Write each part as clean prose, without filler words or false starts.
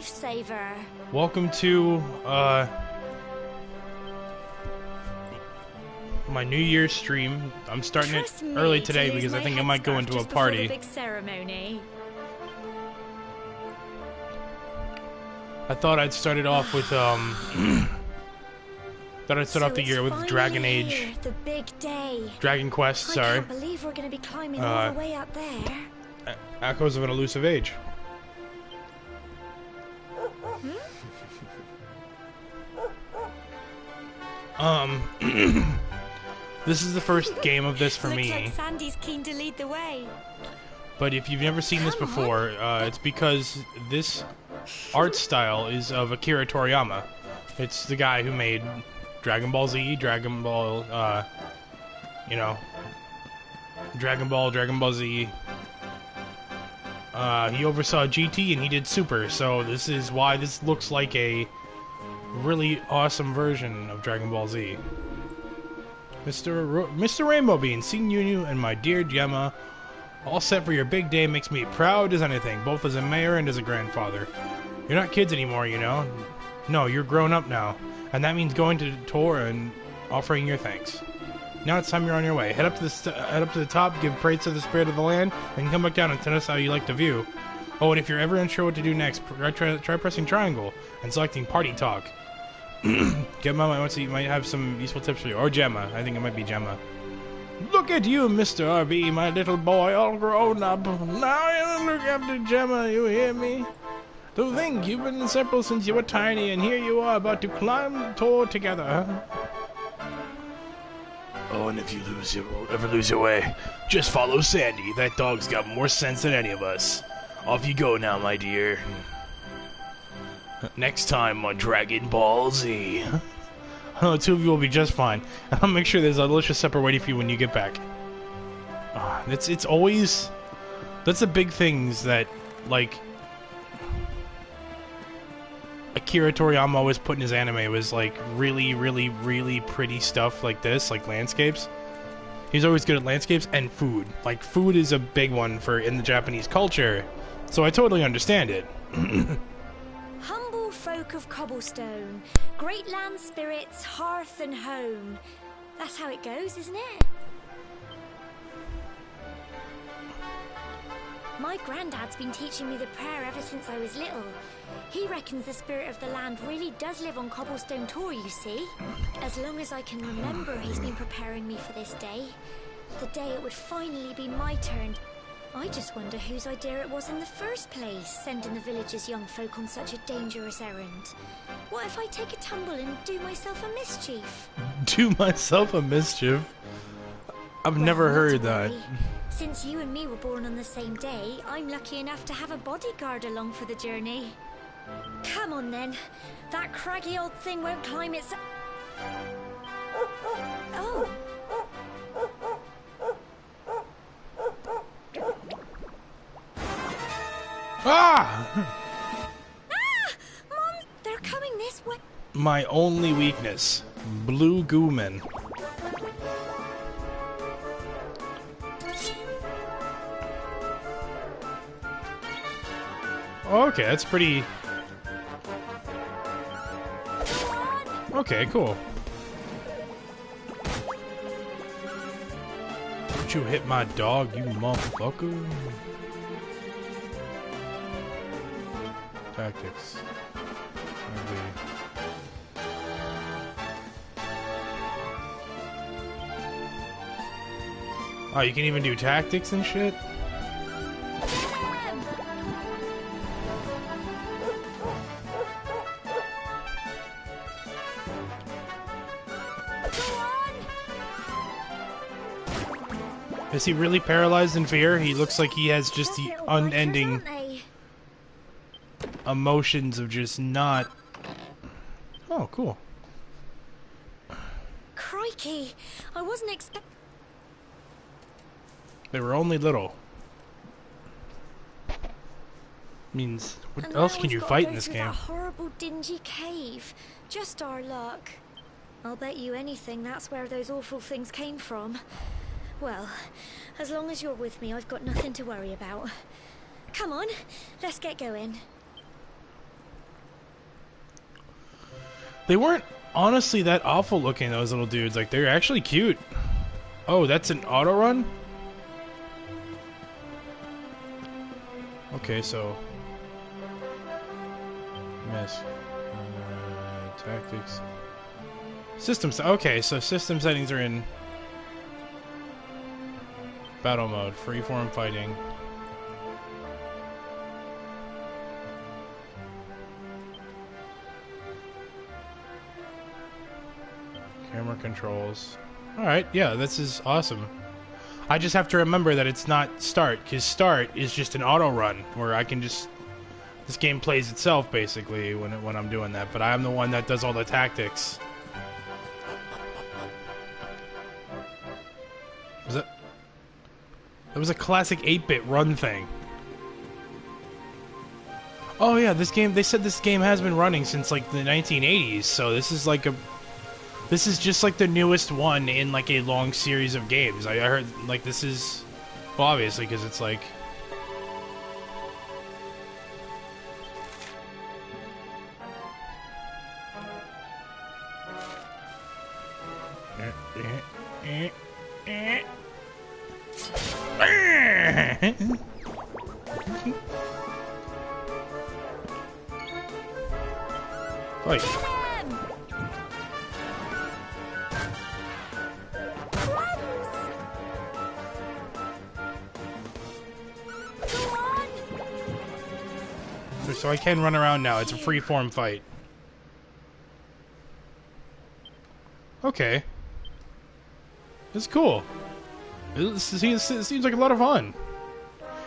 lifesaver. Welcome to my New Year's stream. I'm starting it early today because I think I might go into a party. Big ceremony. I thought I'd start it off with thought I'd start off the year with Dragon Age. The big day. Dragon Quest, sorry. I can't believe we're going to be climbing all the way up there. Echoes of an Elusive Age. This is the first game of this for me. Looks like Sandy's keen to lead the way. But if you've never seen this before, it's because this art style is of Akira Toriyama. It's the guy who made Dragon Ball Z, Dragon Ball, you know, Dragon Ball Z. He oversaw GT and he did Super, so this is why this looks like a really awesome version of Dragon Ball Z. Mr. MrRainbowBeans, seeing you and my dear Gemma all set for your big day makes me proud as anything, both as a mayor and as a grandfather. You're not kids anymore, you know. No, you're grown up now, and that means going to Tor and offering your thanks. Now it's time you're on your way. Head up to the top, give praise to the spirit of the land, and come back down and tell us how you like the view. Oh, and if you're ever unsure what to do next, try pressing triangle and selecting Party Talk. Gemma might have some useful tips for you, or Gemma. I think it might be Gemma. Look at you, Mr. RB, my little boy, all grown up. Now you look after Gemma, you hear me? To think you've been inseparable since you were tiny, and here you are about to climb Tor together. Oh, and if you ever lose your way, just follow Sandy. That dog's got more sense than any of us. Off you go now, my dear. Next time on Dragon Ball Z. The two of you will be just fine. I'll make sure there's a delicious supper waiting for you when you get back. It's always... That's the big things that, like... Akira Toriyama always put in his anime was like really, really, really pretty stuff like this, like landscapes. He's always good at landscapes and food. Like, food is a big one in the Japanese culture, so I totally understand it. Humble folk of cobblestone, great land spirits, hearth and home. That's how it goes, isn't it? My granddad's been teaching me the prayer ever since I was little. He reckons the spirit of the land really does live on Cobblestone Tor, you see. As long as I can remember, he's been preparing me for this day. The day it would finally be my turn. I just wonder whose idea it was in the first place, sending the village's young folk on such a dangerous errand. What if I take a tumble and do myself a mischief? Do myself a mischief? I've never heard that. Since you and me were born on the same day, I'm lucky enough to have a bodyguard along for the journey. Come on then. That craggy old thing won't climb its... Oh. Ah! Mom, they're coming this way. My only weakness. Blue Gooman. Okay, that's pretty... Okay, cool. Don't you hit my dog, you motherfucker. Tactics. Oh, you can even do tactics and shit? Is he really paralyzed in fear? He looks like he has just the unending emotions of just not... Oh, cool. Crikey, I wasn't expecting... They were only little. Means, what else can you fight in this game? That horrible dingy cave. Just our luck. I'll bet you anything that's where those awful things came from. Well, as long as you're with me, I've got nothing to worry about. Come on, let's get going. They weren't honestly that awful looking, those little dudes. Like, they're actually cute. Oh, that's an auto run? Okay, so... Miss. Tactics. Okay, so system settings are in... Battle mode. Freeform fighting. Camera controls. Alright, yeah, this is awesome. I just have to remember that it's not start, because start is just an auto run, where I can just... This game plays itself, basically, when I'm doing that, but I'm the one that does all the tactics. Was it? That was a classic 8-bit run thing. Oh yeah, this game, they said this game has been running since, like, the 1980s, so this is like a... This is just like the newest one in like a long series of games. I heard like this is, well, obviously because it's like. Fight. So I can run around now. It's a free-form fight. Okay. It's cool. It seems like a lot of fun.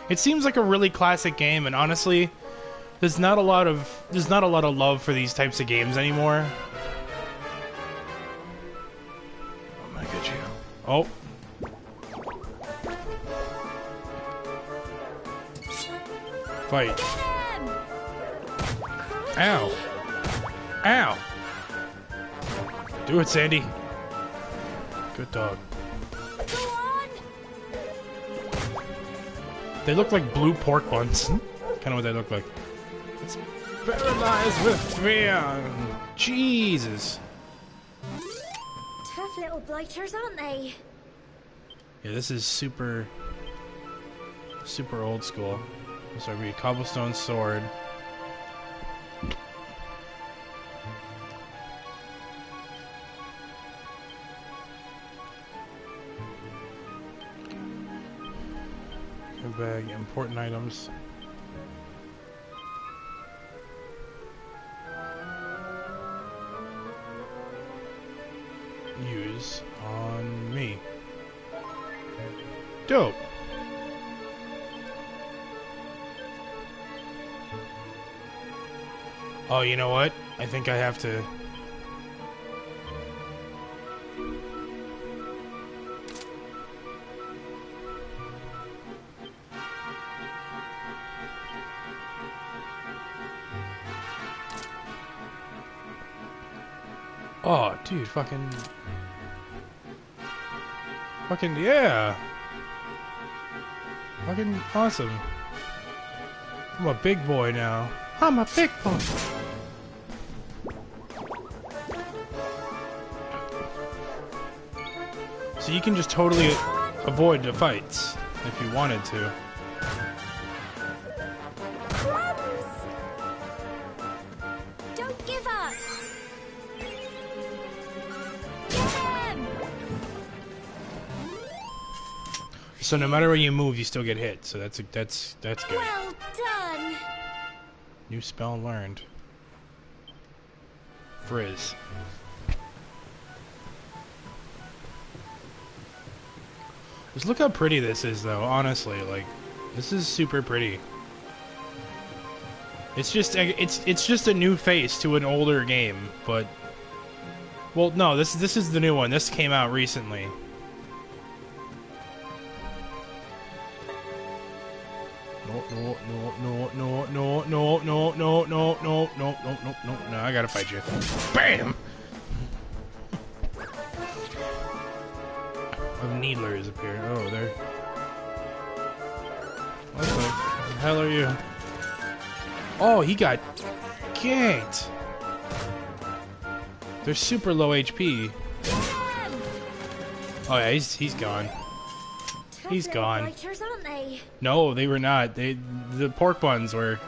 It seems like a really classic game, and honestly, there's not a lot of love for these types of games anymore. I'm gonna get you. Oh. Fight. Ow. Ow. Do it, Sandy. Good dog. They look like blue pork buns. Kind of what they look like. It's paralyzed with fear. Jesus. Tough little blighters, aren't they? Yeah, this is super old school. So I read cobblestone sword. Bag, important items. Use on me. Dope. Oh, you know what? I think I have to... Oh, dude, fucking, yeah. Fucking awesome. I'm a big boy now. I'm a big boy. So you can just totally avoid the fights if you wanted to. Don't give up. So no matter where you move, you still get hit. So that's good. Well done. New spell learned. Frizz. Just look how pretty this is, though. Honestly, like, this is super pretty. It's just a new face to an older game, but well, no, this is the new one. This came out recently. No, I gotta fight you. Bam! Needlers appear. Oh, there. What the hell are you? Oh, he got ganked. They're super low HP. Oh yeah, he's gone. He's gone. Blighters, aren't they? No, they were not. The pork buns were.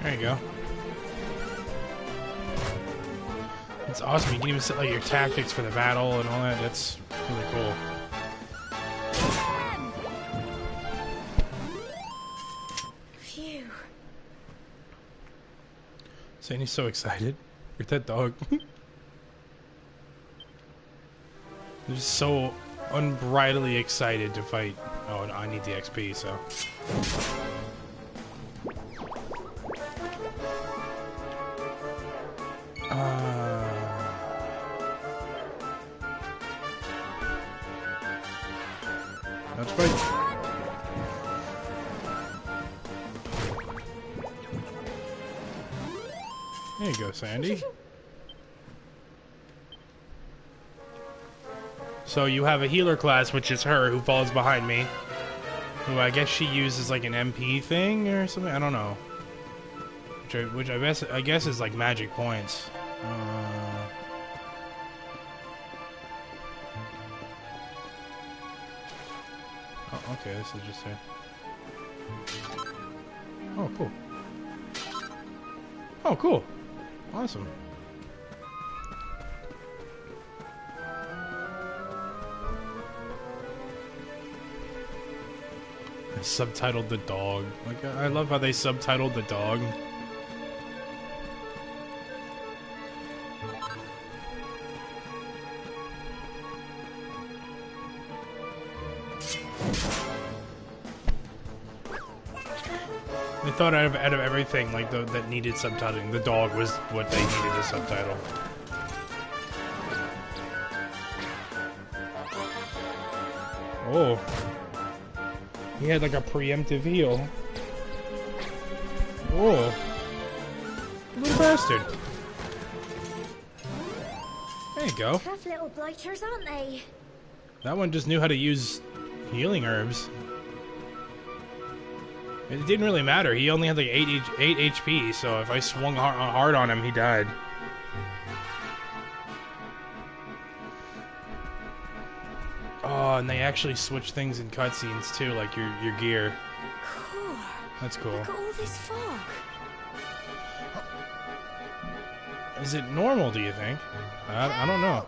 There you go. It's awesome. You can even set like your tactics for the battle and all that. That's really cool. Phew. Sandy's so excited. You're that dog. They're just so unbridledly excited to fight. Oh, no, I need the XP, so. Let's fight. There you go, Sandy. So you have a healer class, which is her, who falls behind me. Who I guess she uses like an MP thing or something. I don't know. Which I guess is like magic points. Oh, okay, this is just a... Oh, cool. Oh, cool. Awesome. I subtitled the dog. Like, I love how they subtitled the dog. I thought out of everything like that needed subtitling, the dog was what they needed to subtitle. Oh, he had like a preemptive heal. Oh, little bastard. There you go. Tough little blighters, aren't they? That one just knew how to use healing herbs. It didn't really matter. He only had like 8 HP, so if I swung hard on him, he died. Oh, and they actually switch things in cutscenes too, like your gear. Cool. That's cool. Look at all this fog. Is it normal, do you think? I don't know.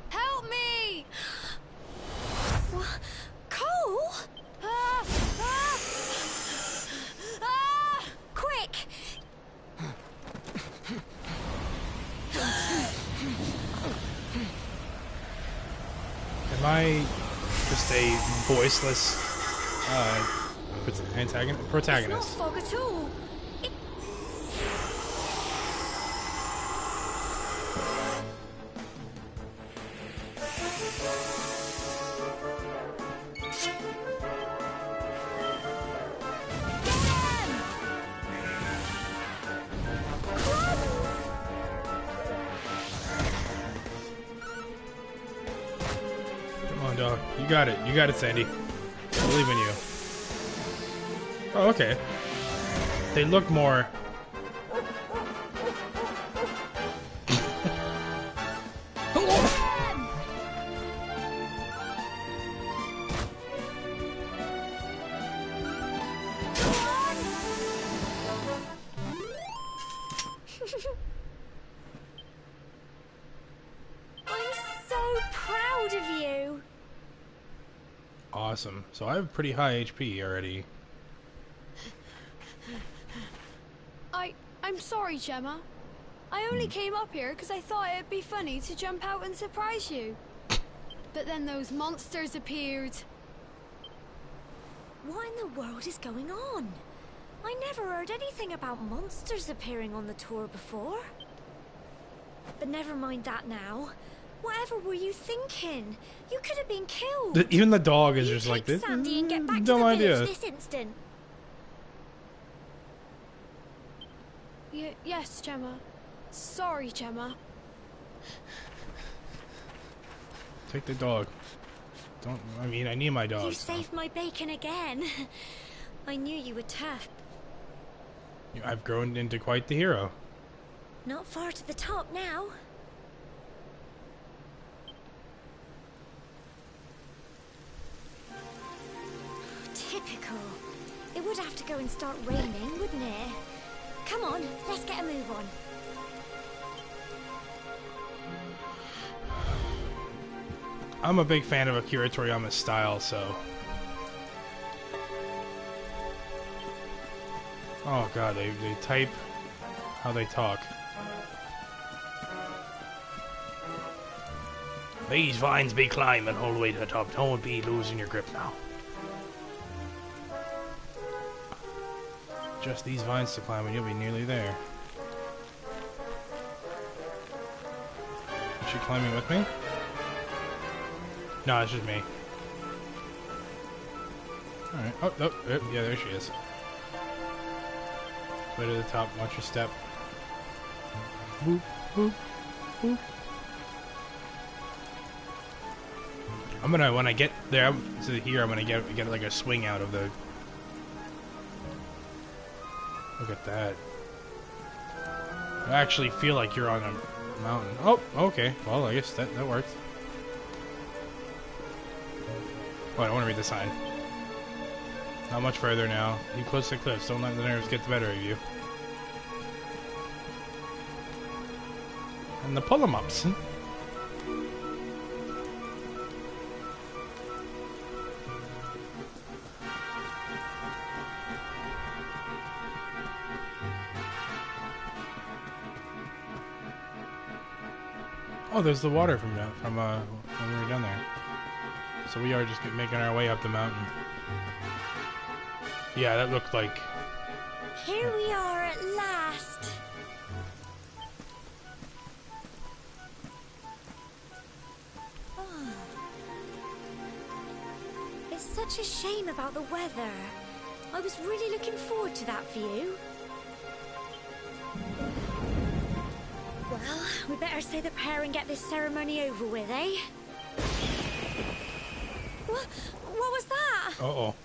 Help me! What? Cole? Quick! Am I just a voiceless protagonist? It's not fog at all. Dog. You got it. You got it, Sandy. I believe in you. Oh, okay. They look more... I'm so proud of you. Awesome. So I have pretty high HP already. I'm sorry, Gemma. I only came up here because I thought it'd be funny to jump out and surprise you. But then those monsters appeared. What in the world is going on? I never heard anything about monsters appearing on the tour before. But never mind that now. Whatever were you thinking? You could have been killed. Even the dog is You just like take this. Sandy and get back to Dumb the idea. village this instant. Yes, Gemma. Sorry, Gemma. Take the dog. Don't. I mean, I need my dog. You saved my bacon again. I knew you were tough. I've grown into quite the hero. Not far to the top now. Typical. It would have to go and start raining, wouldn't it? Come on, let's get a move on. I'm a big fan of Akira Toriyama's style, so. Oh god, they type how they talk. These vines be climbing all the way to the top. Don't be losing your grip now. Just these vines to climb and you'll be nearly there. Is she climbing with me? No, it's just me. Alright. Oh, yeah, there she is. Way to the top. Watch your step. Boop, boop, boop. I'm gonna, when I get there to here, I'm gonna get like a swing out of the... Look at that. I actually feel like you're on a mountain. Oh, okay. Well, I guess that worked. Oh, I don't want to read the sign. Not much further now. You close to the cliffs. Don't let the nerves get the better of you. And the pull-em-ups. Oh, there's the water from when we were down there. So we are just making our way up the mountain. Yeah, that looked like... Here we are at last. Oh. It's such a shame about the weather. I was really looking forward to that view. Well, we better say the prayer and get this ceremony over with, eh? What was that? Uh-oh.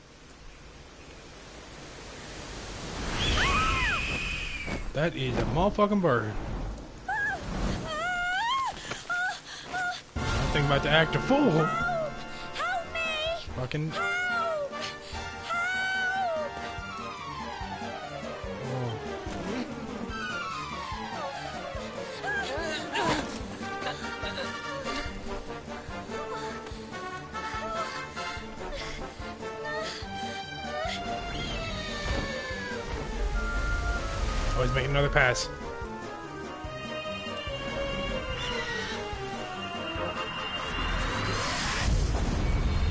That is a motherfucking bird. I'm thinking about to act a fool. Help me! Fucking... Help! Help! Oh. Oh, he's making another pass.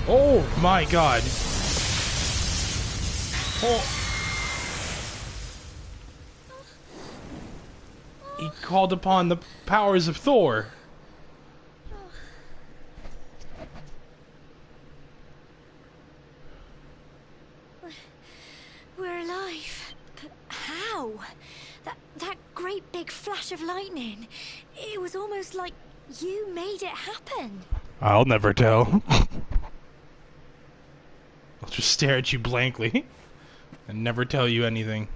Oh my god. Oh. He called upon the powers of Thor. We're alive. But how? That great big flash of lightning. It was almost like you made it happen. I'll never tell. I'll just stare at you blankly and never tell you anything.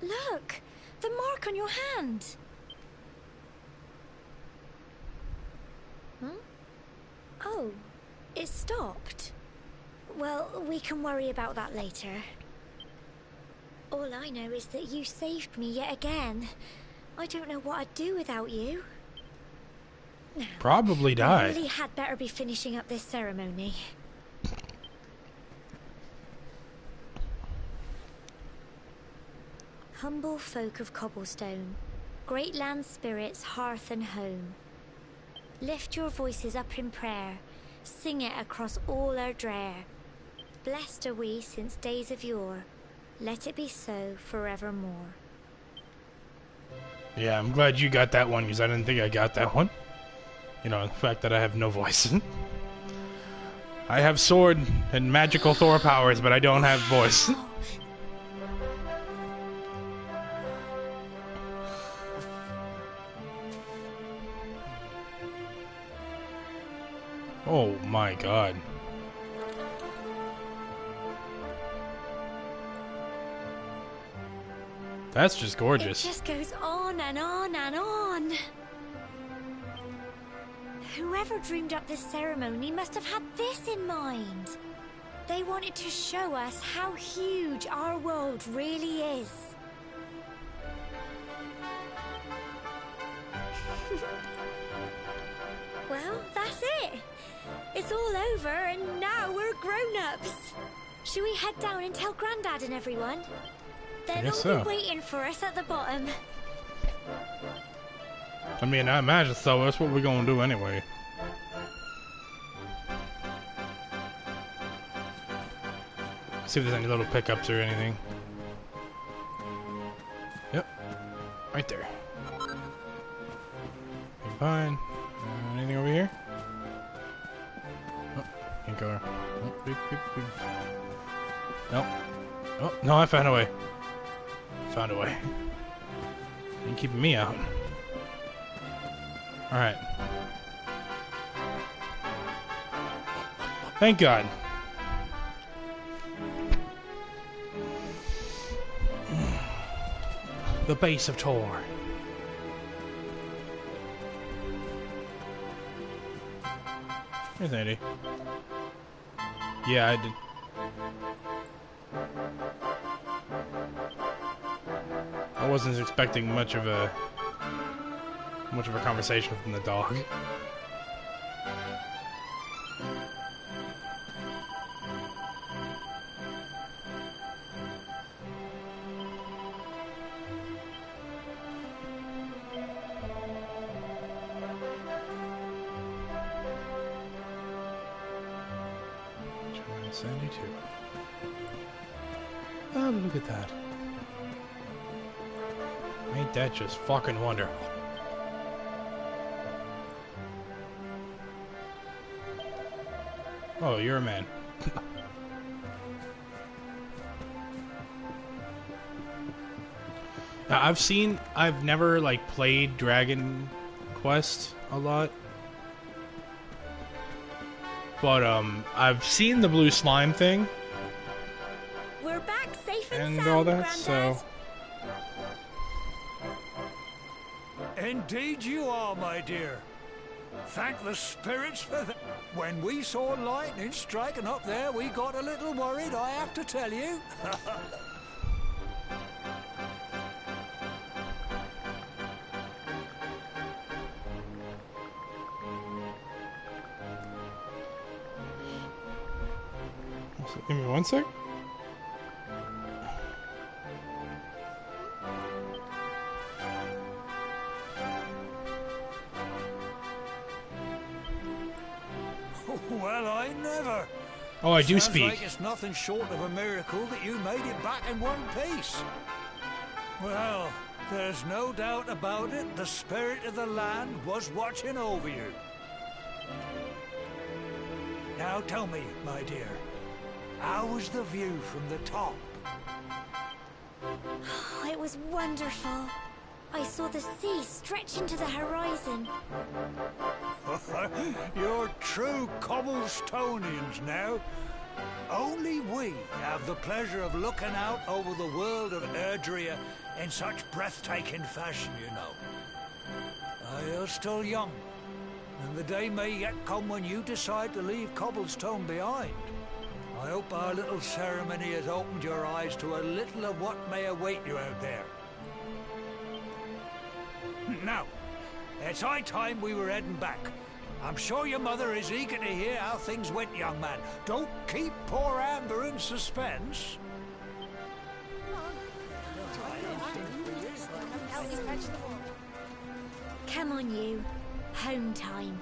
Look, the mark on your hand. Huh? Oh, it stopped. Well, we can worry about that later. All I know is that you saved me yet again. I don't know what I'd do without you. Now, Probably I die. really had better be finishing up this ceremony. Humble folk of cobblestone, great land spirits, hearth and home. Lift your voices up in prayer, sing it across all our drear. Blessed are we since days of yore, let it be so forevermore. Yeah, I'm glad you got that one, because I didn't think I got that one. You know, the fact that I have no voice. I have sword and magical Thor powers, but I don't have voice. Oh my god. That's just gorgeous. It just goes on and on and on. Whoever dreamed up this ceremony must have had this in mind. They wanted to show us how huge our world really is. Well, that's it. It's all over and now we're grown-ups. Should we head down and tell Grandad and everyone? They'll all be waiting for us at the bottom. I mean, I imagine so. That's what we're gonna do anyway. See if there's any little pickups or anything. Yep. Right there. Fine. Anything over here? Oh, can't go there. Oh, beep, beep, beep. Nope. Oh, no, I found a way. Found a way. Ain't keeping me out. Alright. Thank God. The base of Tor. Here's Andy. Yeah, I did. I wasn't expecting much of a conversation from the dog. Sandy too. Oh, look at that. Ain't that just fucking wonderful? Oh, you're a man. Now, I've never, like, played Dragon Quest a lot. But, I've seen the blue slime thing. We're back safe and And sound, all that, Grandad. so... Indeed you are, my dear. Thank the spirits for that. When we saw lightning striking up there, we got a little worried, I have to tell you. Give me one sec. Well, I never. Oh, I do Sounds speak. like it's nothing short of a miracle that you made it back in one piece. Well, there's no doubt about it. The spirit of the land was watching over you. Now tell me, my dear, how was the view from the top? Oh, it was wonderful. I saw the sea stretch into the horizon. You're true Cobblestonians now. Only we have the pleasure of looking out over the world of Erdrea in such breathtaking fashion, you know. You're still young, and the day may yet come when you decide to leave Cobblestone behind. I hope our little ceremony has opened your eyes to a little of what may await you out there. Now, it's high time we were heading back. I'm sure your mother is eager to hear how things went, young man. Don't keep poor Amber in suspense. Come on, you. Home time.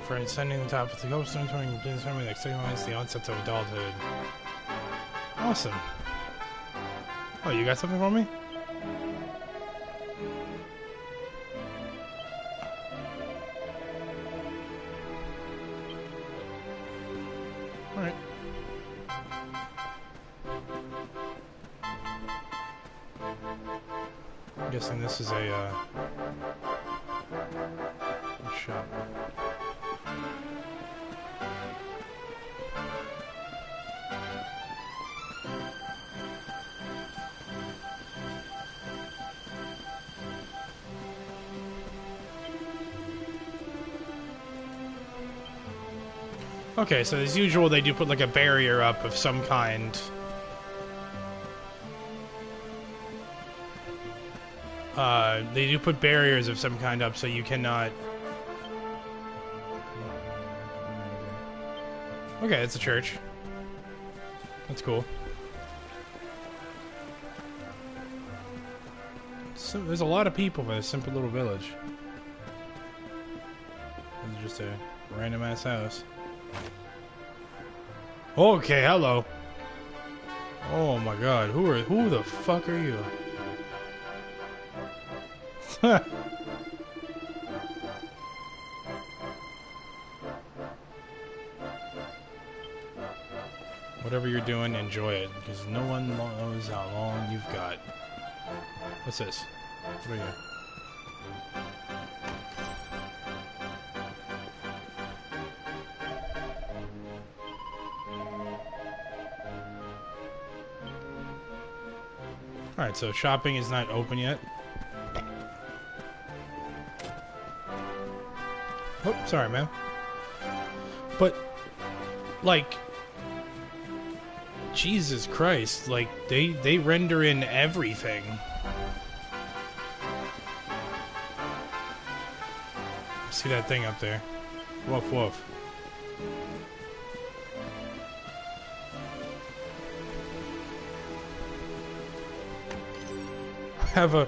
For ascending the top of the cobblestone tour, you please tell me that signifies the onset of adulthood. Awesome. Oh, you got something for me? Alright. I'm guessing this is a shop. Okay, so as usual, they do put like a barrier up of some kind. They do put barriers of some kind up so you cannot... Okay, it's a church. That's cool. So, there's a lot of people for this simple little village. This is just a random ass house. Okay, hello. Oh my god, who the fuck are you? Whatever you're doing, enjoy it, because no one knows how long you've got. What's this? What are you? Alright, so shopping is not open yet. Oh, sorry, man. But, like, Jesus Christ, like, they render in everything. See that thing up there? Woof, woof. Have a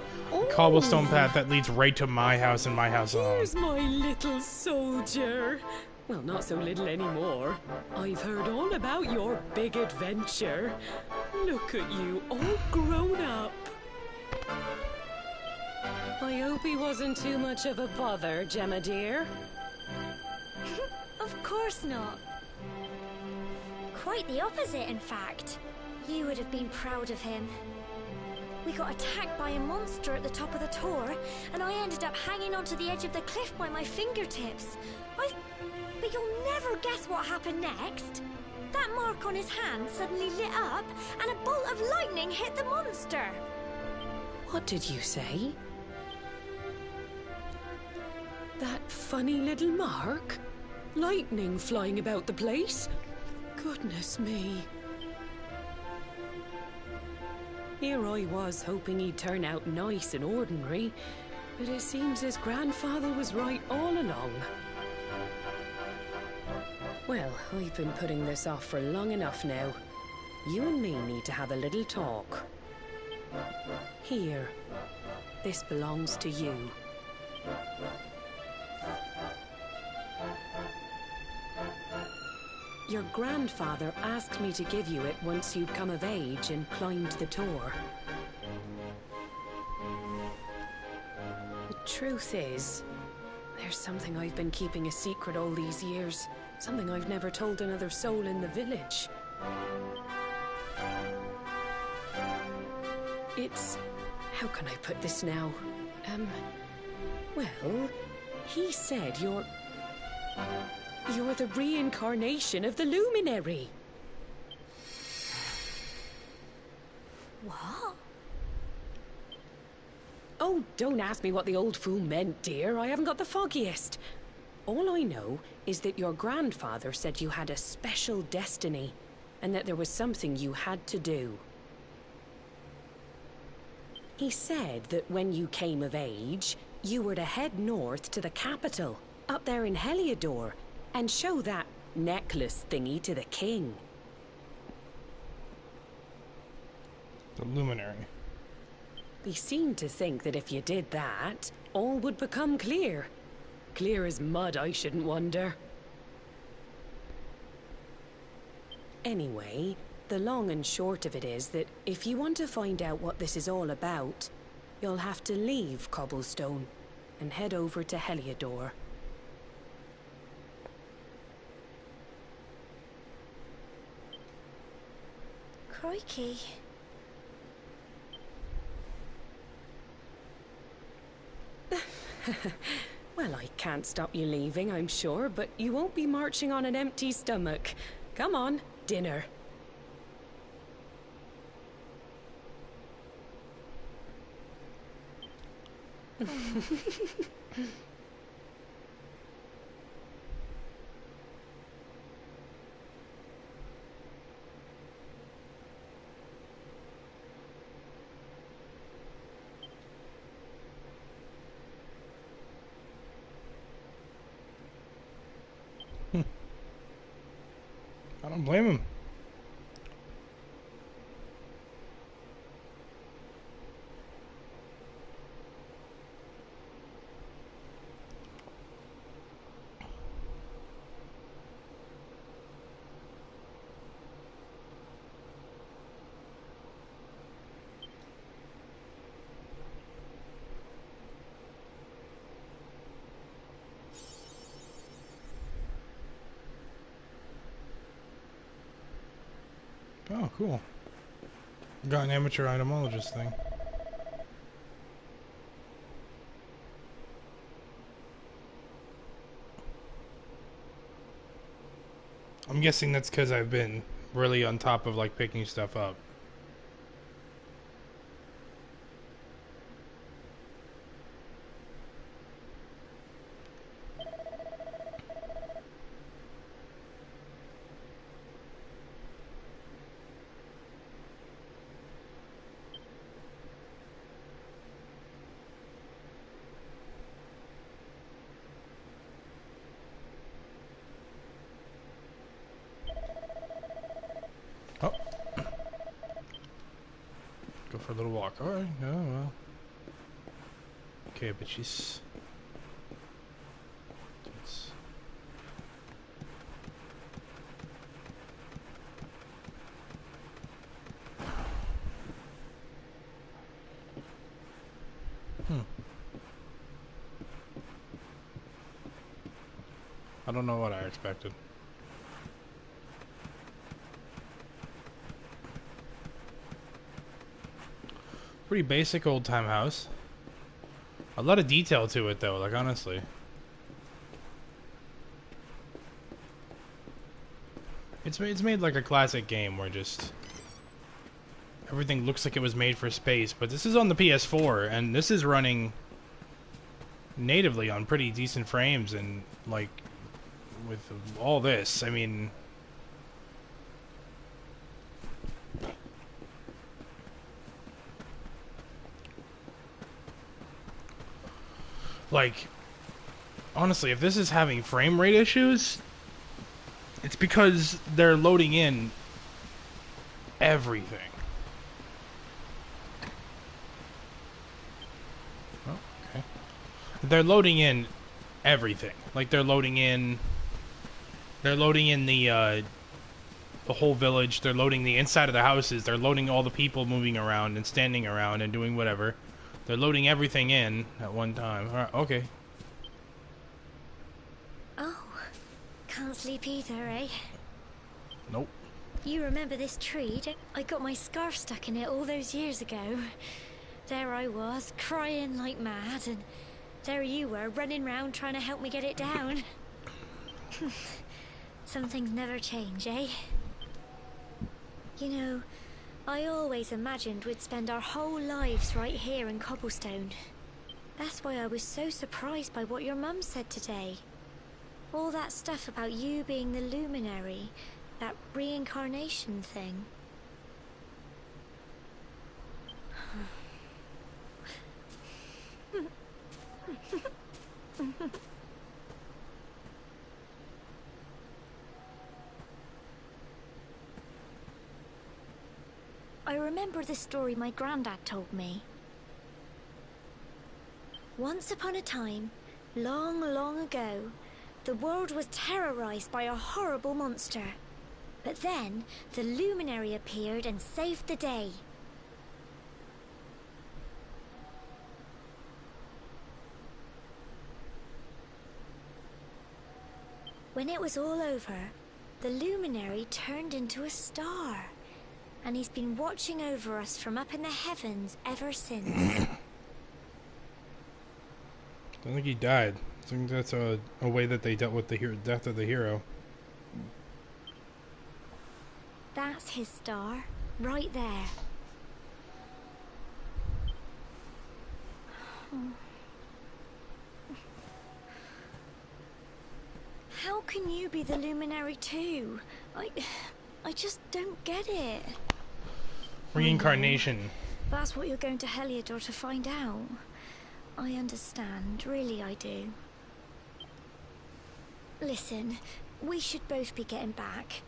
cobblestone path that leads right to my house and my house alone. Here's my little soldier. Well, not so little anymore. I've heard all about your big adventure. Look at you, all grown up. I hope he wasn't too much of a bother, Gemma dear. Of course not. Quite the opposite, in fact. You would have been proud of him. We got attacked by a monster at the top of the tower, and I ended up hanging onto the edge of the cliff by my fingertips. But you'll never guess what happened next. That mark on his hand suddenly lit up, and a bolt of lightning hit the monster. What did you say? That funny little mark? Lightning flying about the place? Goodness me. Here I was hoping he'd turn out nice and ordinary, but it seems his grandfather was right all along. Well, I've been putting this off for long enough now. You and me need to have a little talk. Here. This belongs to you. Your grandfather asked me to give you it once you'd come of age and climbed the tower. The truth is, there's something I've been keeping a secret all these years. Something I've never told another soul in the village. It's... how can I put this now? Well, he said you're the reincarnation of the luminary. What? Oh, don't ask me what the old fool meant, dear. I haven't got the foggiest. All I know is that your grandfather said you had a special destiny, and that there was something you had to do. He said that when you came of age, you were to head north to the capital, up there in Heliodor, and show that necklace thingy to the king. The luminary. He seemed to think that if you did that, all would become clear. Clear as mud, I shouldn't wonder. Anyway, the long and short of it is that if you want to find out what this is all about, you'll have to leave Cobblestone and head over to Heliodor. Crikey. Well, I can't stop you leaving, I'm sure, but you won't be marching on an empty stomach. Come on, dinner. I don't blame him. Oh, cool. Got an amateur entomologist thing. I'm guessing that's because I've been really on top of like picking stuff up. Oh. Go for a little walk. Alright, oh well. Okay, but she's... It's... I don't know what I expected. Pretty basic old-time house. A lot of detail to it, though, like, honestly. It's made like a classic game where just... everything looks like it was made for space, but this is on the PS4, and this is running natively on pretty decent frames, and, like, with all this, I mean... Like, honestly, if this is having frame rate issues, it's because they're loading in everything. Oh, okay. They're loading in everything. Like, they're loading in the whole village. They're loading the inside of the houses. They're loading all the people moving around and standing around and doing whatever. They're loading everything in at one time. Alright, okay. Oh, can't sleep either, eh? Nope. You remember this tree? I got my scarf stuck in it all those years ago. There I was, crying like mad, and there you were, running round trying to help me get it down. Some things never change, eh? You know, I always imagined we'd spend our whole lives right here in Cobblestone. That's why I was so surprised by what your mum said today. All that stuff about you being the luminary, that reincarnation thing. I remember the story my granddad told me. Once upon a time, long, long ago, the world was terrorized by a horrible monster. But then the luminary appeared and saved the day. When it was all over, the luminary turned into a star, and he's been watching over us from up in the heavens ever since. I think he died. I think that's a way that they dealt with the death of the hero. That's his star, right there. How can you be the luminary too? I just don't get it. Reincarnation. That's what you're going to Heliodor to find out. I understand, really I do. Listen, we should both be getting back.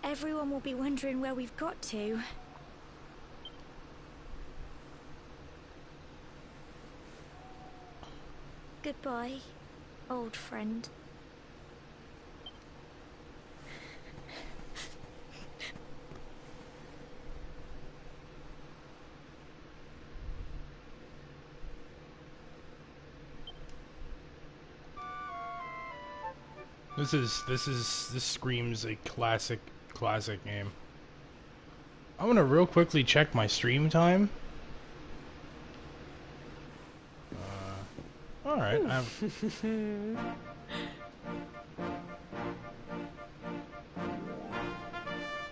Everyone will be wondering where we've got to. Goodbye, old friend. This screams a classic game. I'm gonna real quickly check my stream time. Alright,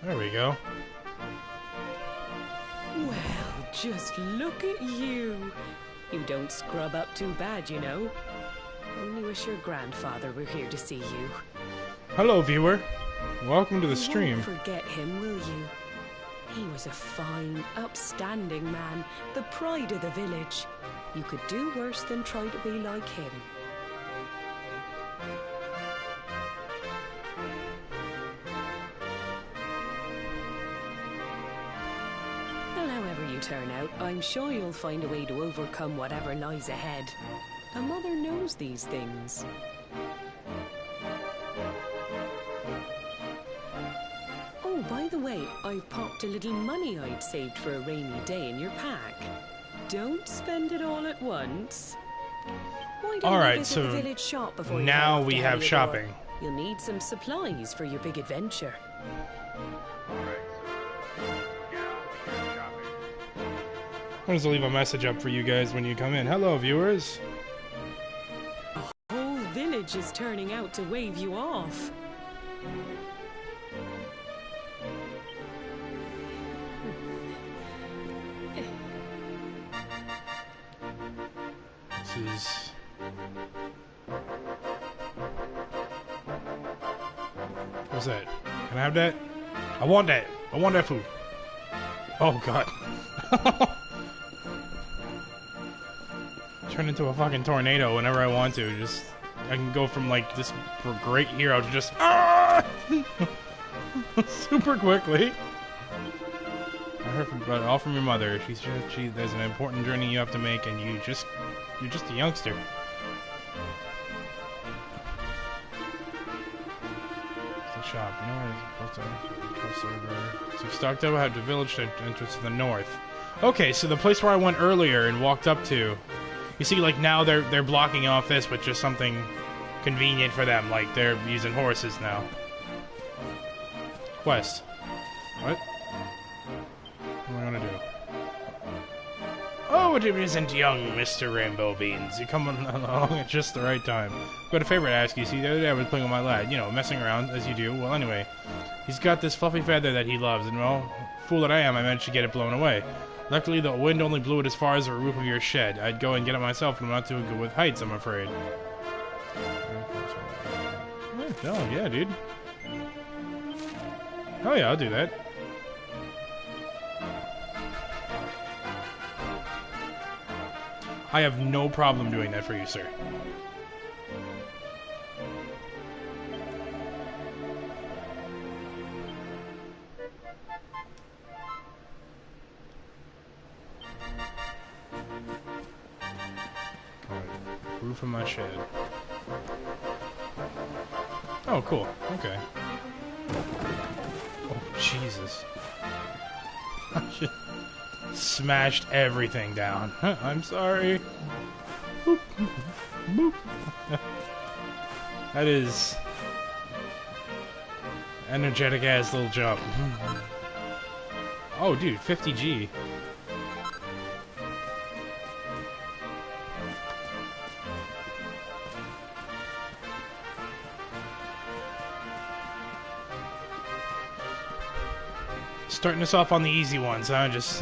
there we go. Well, just look at you. You don't scrub up too bad, you know. Only wish your grandfather were here to see you. Hello, viewer. Welcome to the stream. You won't forget him, will you? He was a fine, upstanding man, the pride of the village. You could do worse than try to be like him. Well, however you turn out, I'm sure you'll find a way to overcome whatever lies ahead. A mother knows these things. Oh, by the way, I've popped a little money I'd saved for a rainy day in your pack. Don't spend it all at once. Alright, so the village shop before now we have Heliodor. shopping. You'll need some supplies for your big adventure. I'm just leave a message up for you guys when you come in. Hello, viewers. The whole village is turning out to wave you off. This is... What's that? Can I have that? I want that. I want that food. Oh, God. Turn into a fucking tornado whenever I want to. Just... I can go from, like, this great hero to just... super quickly. I heard all from your mother. There's an important journey you have to make, and you're just a youngster. It's the shop. You know where it's supposed to. So you stocked up at the village entrance to the north. Okay, so the place where I went earlier and walked up to. You see, like now they're blocking off this with just something convenient for them, like they're using horses now. Quest. What? What am I gonna do? Oh, it isn't young, MrRainbowBeans. You come along at just the right time. Got a favor to ask you. See, the other day I was playing with my lad, you know, messing around, as you do. Well, anyway, he's got this fluffy feather that he loves, and well, fool that I am, I managed to get it blown away. Luckily, the wind only blew it as far as the roof of your shed. I'd go and get it myself, but I'm not too good with heights, I'm afraid. Oh, yeah, dude. Oh, yeah, I'll do that. I have no problem doing that for you, sir. Roof of my shed. Oh, cool. Okay. Jesus. I just smashed everything down. I'm sorry. Boop. Boop. That is energetic ass little jump. Oh, dude, 50G. Starting us off on the easy ones, huh? Just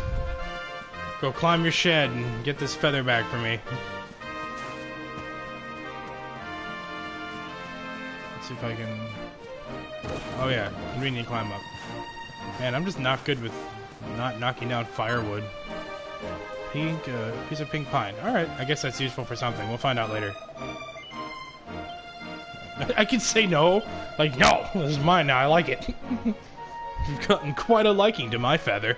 go climb your shed and get this feather back for me. Let's see if I can... Oh yeah, convenient climb up. Man, I'm just not good with not knocking down firewood. Pink, piece of pink pine. Alright, I guess that's useful for something. We'll find out later. I can say no. Like, no, this is mine now, I like it. You've gotten quite a liking to my feather.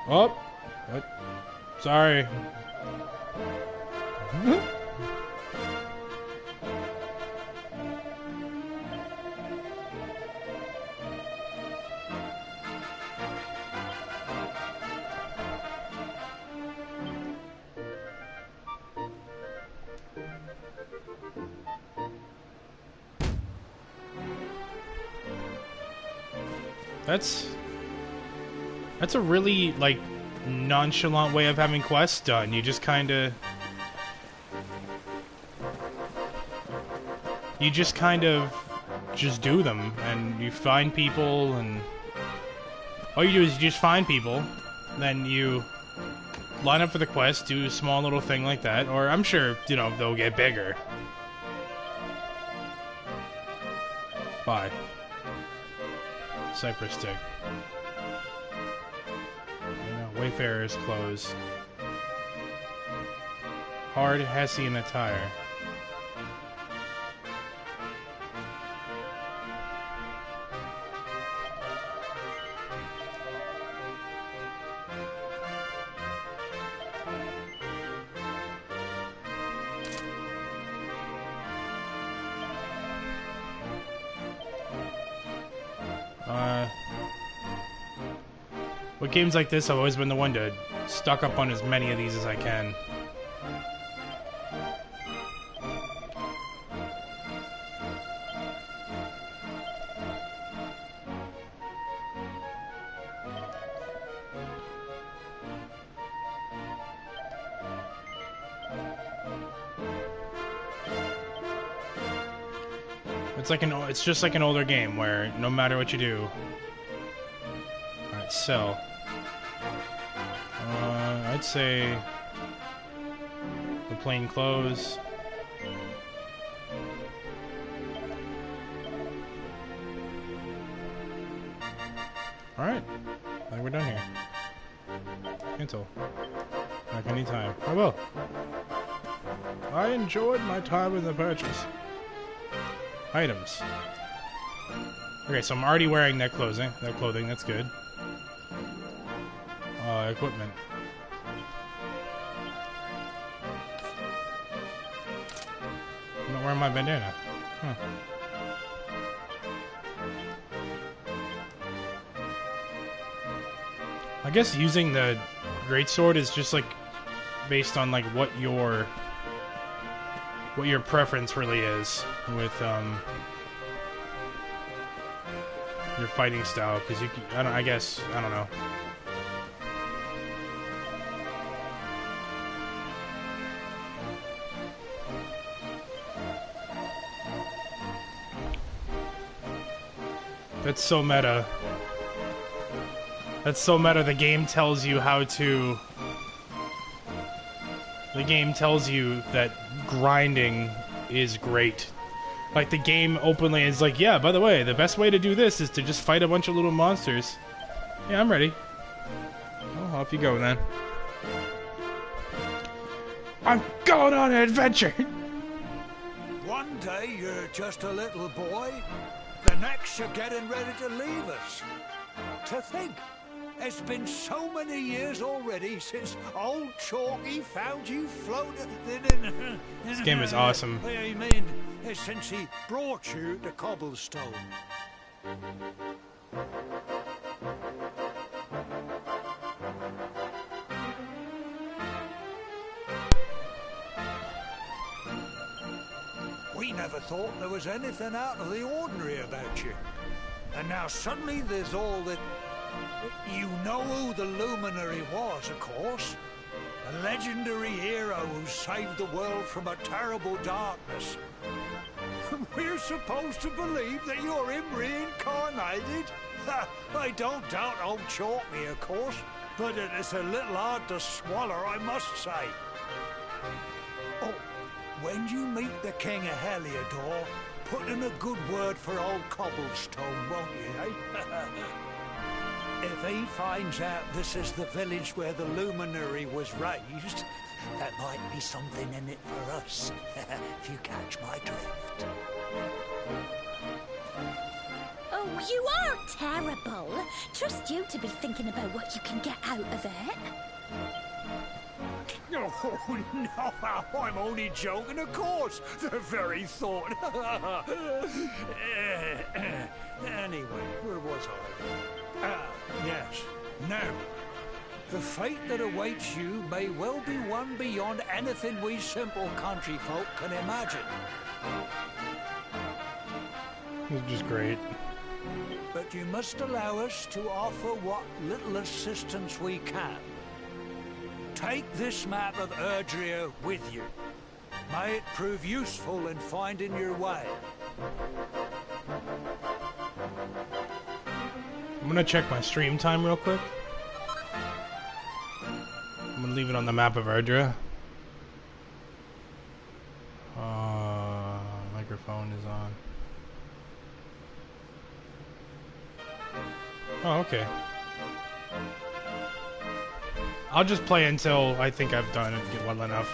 Oh, what? Sorry. That's a really, like, nonchalant way of having quests done. You just kinda... You just kind of just do them, and you find people, and... All you do is you just find people, then you line up for the quest, do a small little thing like that, or I'm sure, you know, they'll get bigger. Bye. Cypress stick. Wayfarer's clothes. Hard Hessian attire. With games like this, I've always been the one to stock up on as many of these as I can. It's just like an older game where no matter what you do. Alright, sell. I'd say the plain clothes. Alright, I think we're done here. Cancel. Back anytime. I will. I enjoyed my time in the purchase. Items. Okay, so I'm already wearing that clothing. That's good. Equipment. I'm not wearing my bandana. Huh. I guess using the greatsword is just like based on like what your preference really is with your fighting style, because you can, I don't know. That's so meta. That's so meta. The game tells you how to... The game tells you that grinding is great. Like, the game openly is like, yeah, by the way, the best way to do this is to just fight a bunch of little monsters. Yeah, I'm ready. Well, off you go, then. I'm going on an adventure! One day you're just a little boy, the next you're getting ready to leave us. To think, it's been so many years already since old Chalky found you floating in... This game is awesome. I mean, since he brought you to Cobblestone. We never thought there was anything out of the ordinary about you. And now suddenly there's all that... You know who the Luminary was, of course. A legendary hero who saved the world from a terrible darkness. We're supposed to believe that you're him reincarnated? I don't doubt old Chalky, of course, but it's a little hard to swallow, I must say. Oh, when you meet the King of Heliodor, put in a good word for old Cobblestone, won't you, eh? If he finds out this is the village where the Luminary was raised, there might be something in it for us, if you catch my drift. Oh, you are terrible. Trust you to be thinking about what you can get out of it. Oh, no, I'm only joking, of course. The very thought. Anyway, where was I? Yes. Now, the fate that awaits you may well be one beyond anything we simple country folk can imagine. This is just great. But you must allow us to offer what little assistance we can. Take this map of Erdrea with you. May it prove useful in finding your way. I'm gonna check my stream time real quick. I'm gonna leave it on the map of Erdrea. Microphone is on. Oh, okay. I'll just play until I think I've done it well enough.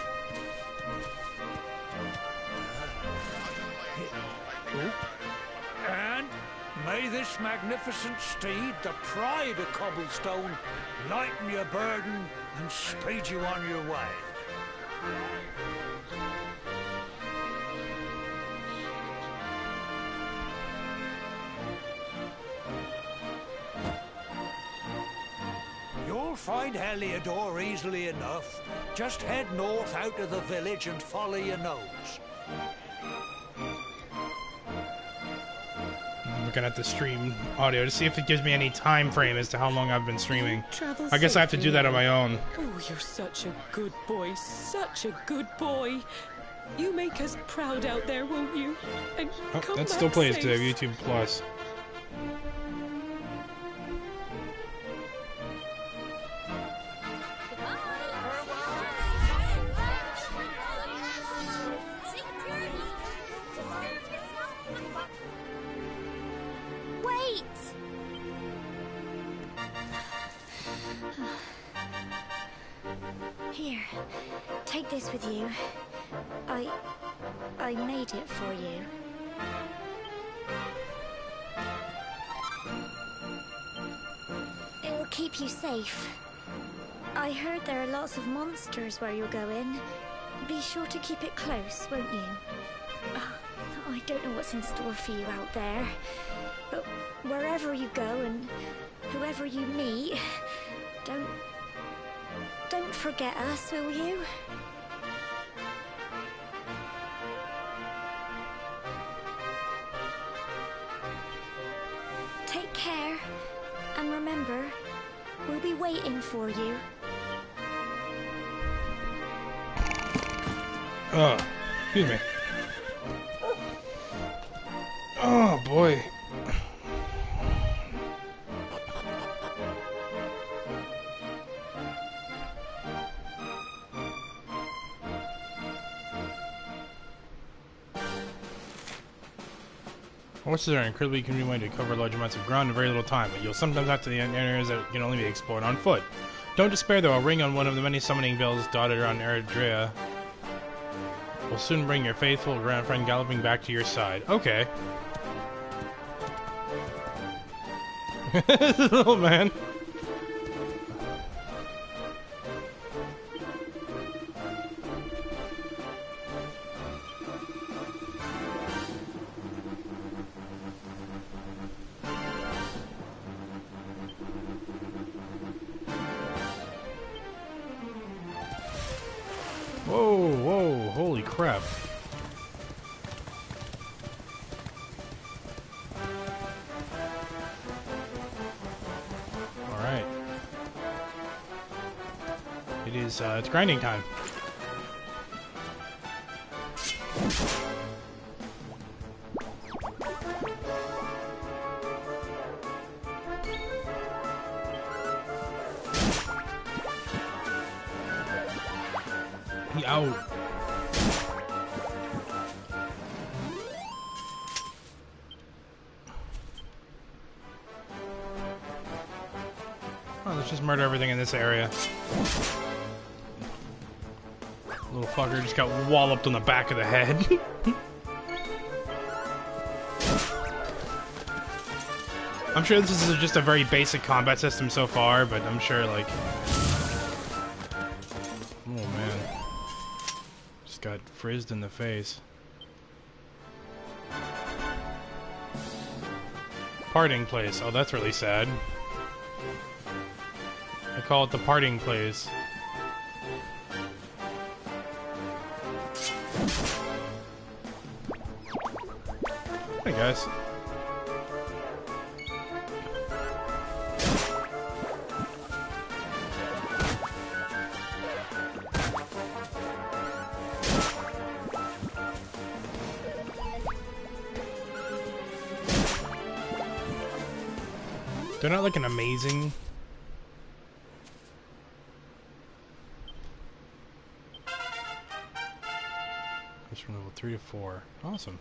And may this magnificent steed, the pride of Cobblestone, lighten your burden and speed you on your way. You'll find Heliodor easily enough. Just head north out of the village and follow your nose. I'm looking at the stream audio to see if it gives me any time frame as to how long I've been streaming. I guess I have to do that on my own. Oh, you're such a good boy, such a good boy. You make us proud out there, won't you? And Oh, come that back still plays to safe. YouTube Plus. Wait! Here, take this with you. I made it for you. It'll keep you safe. I heard there are lots of monsters where you're going. Be sure to keep it close, won't you? Oh, I don't know what's in store for you out there. But wherever you go and whoever you meet, don't forget us, will you? Take care, and remember, we'll be waiting for you. Excuse me. Oh boy. Horses are incredibly convenient way to cover large amounts of ground in very little time, but you'll sometimes have to enter areas that can only be explored on foot. Don't despair though, a ring on one of the many summoning bells dotted around Erdrea will soon bring your faithful grand friend galloping back to your side. Okay. Little man. Holy crap. Alright. It is, it's grinding time. Out. Oh, let's just murder everything in this area. Little fucker just got walloped on the back of the head. I'm sure this is just a very basic combat system so far, but I'm sure, like... Oh, man. Just got frizzed in the face. Parting place. Oh, that's really sad. I call it the parting place. Hey, guys. They're not looking amazing. That's from level 3 to 4. Awesome.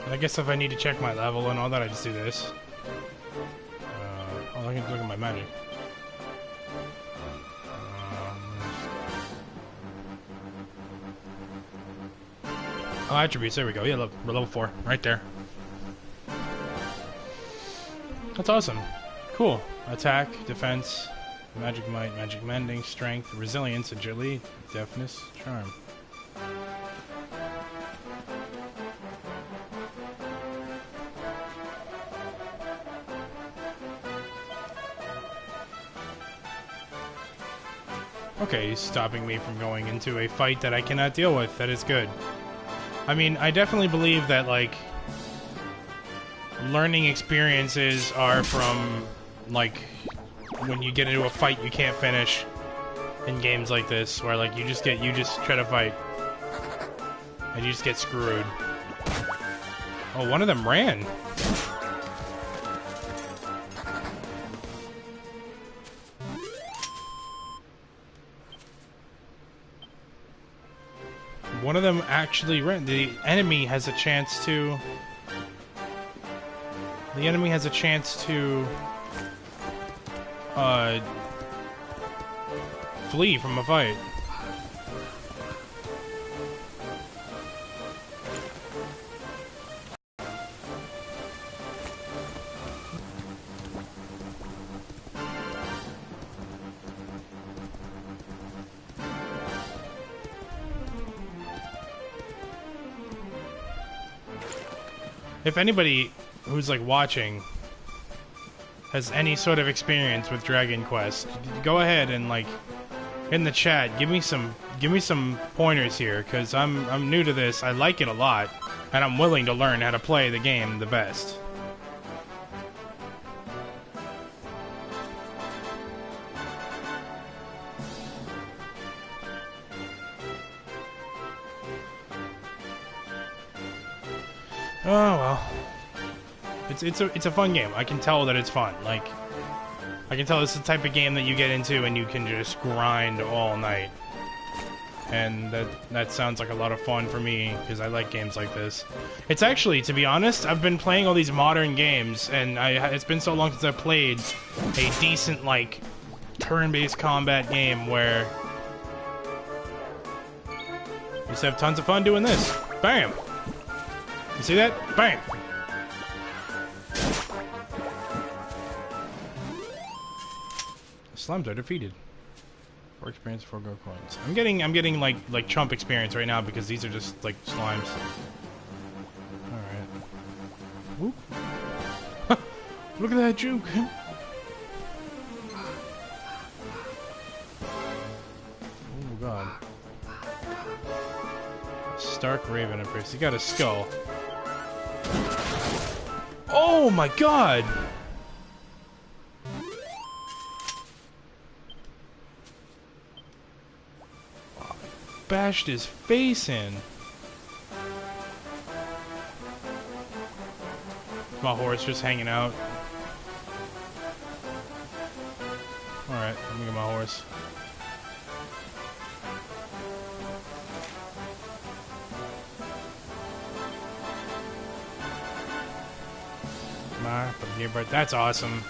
I guess if I need to check my level and all that, I just do this. Oh, I can look at my magic. Oh, attributes, there we go. Yeah, look, we're level 4, right there. That's awesome. Cool. Attack, defense, magic might, magic mending, strength, resilience, agility, deafness, charm. Okay, he's stopping me from going into a fight that I cannot deal with. That is good. I mean, I definitely believe that, like, learning experiences are from, like, when you get into a fight you can't finish in games like this, where, like, you just try to fight, and you just get screwed. Oh, one of them ran. One of them actually ran. The enemy has a chance to... The enemy has a chance to... flee from a fight. If anybody who's like watching has any sort of experience with Dragon Quest, go ahead and like in the chat give me some pointers here, because I'm new to this. I like it a lot, and I'm willing to learn how to play the game the best. Oh well, it's a fun game. I can tell that it's fun. Like, I can tell this is the type of game that you get into and you can just grind all night. And that sounds like a lot of fun for me, because I like games like this. It's actually, to be honest, I've been playing all these modern games, and it's been so long since I've played a decent, like, turn-based combat game where you just have tons of fun doing this. Bam! You see that? Bam! Slimes are defeated. 4 experience, 4 gold coins. I'm getting like chump experience right now because these are just like slimes. Alright. Whoop. Look at that juke. Oh god. Stark Raven appears. He got a skull. Oh my god! Bashed his face in. My horse just hanging out. Alright, let me get my horse. That's awesome.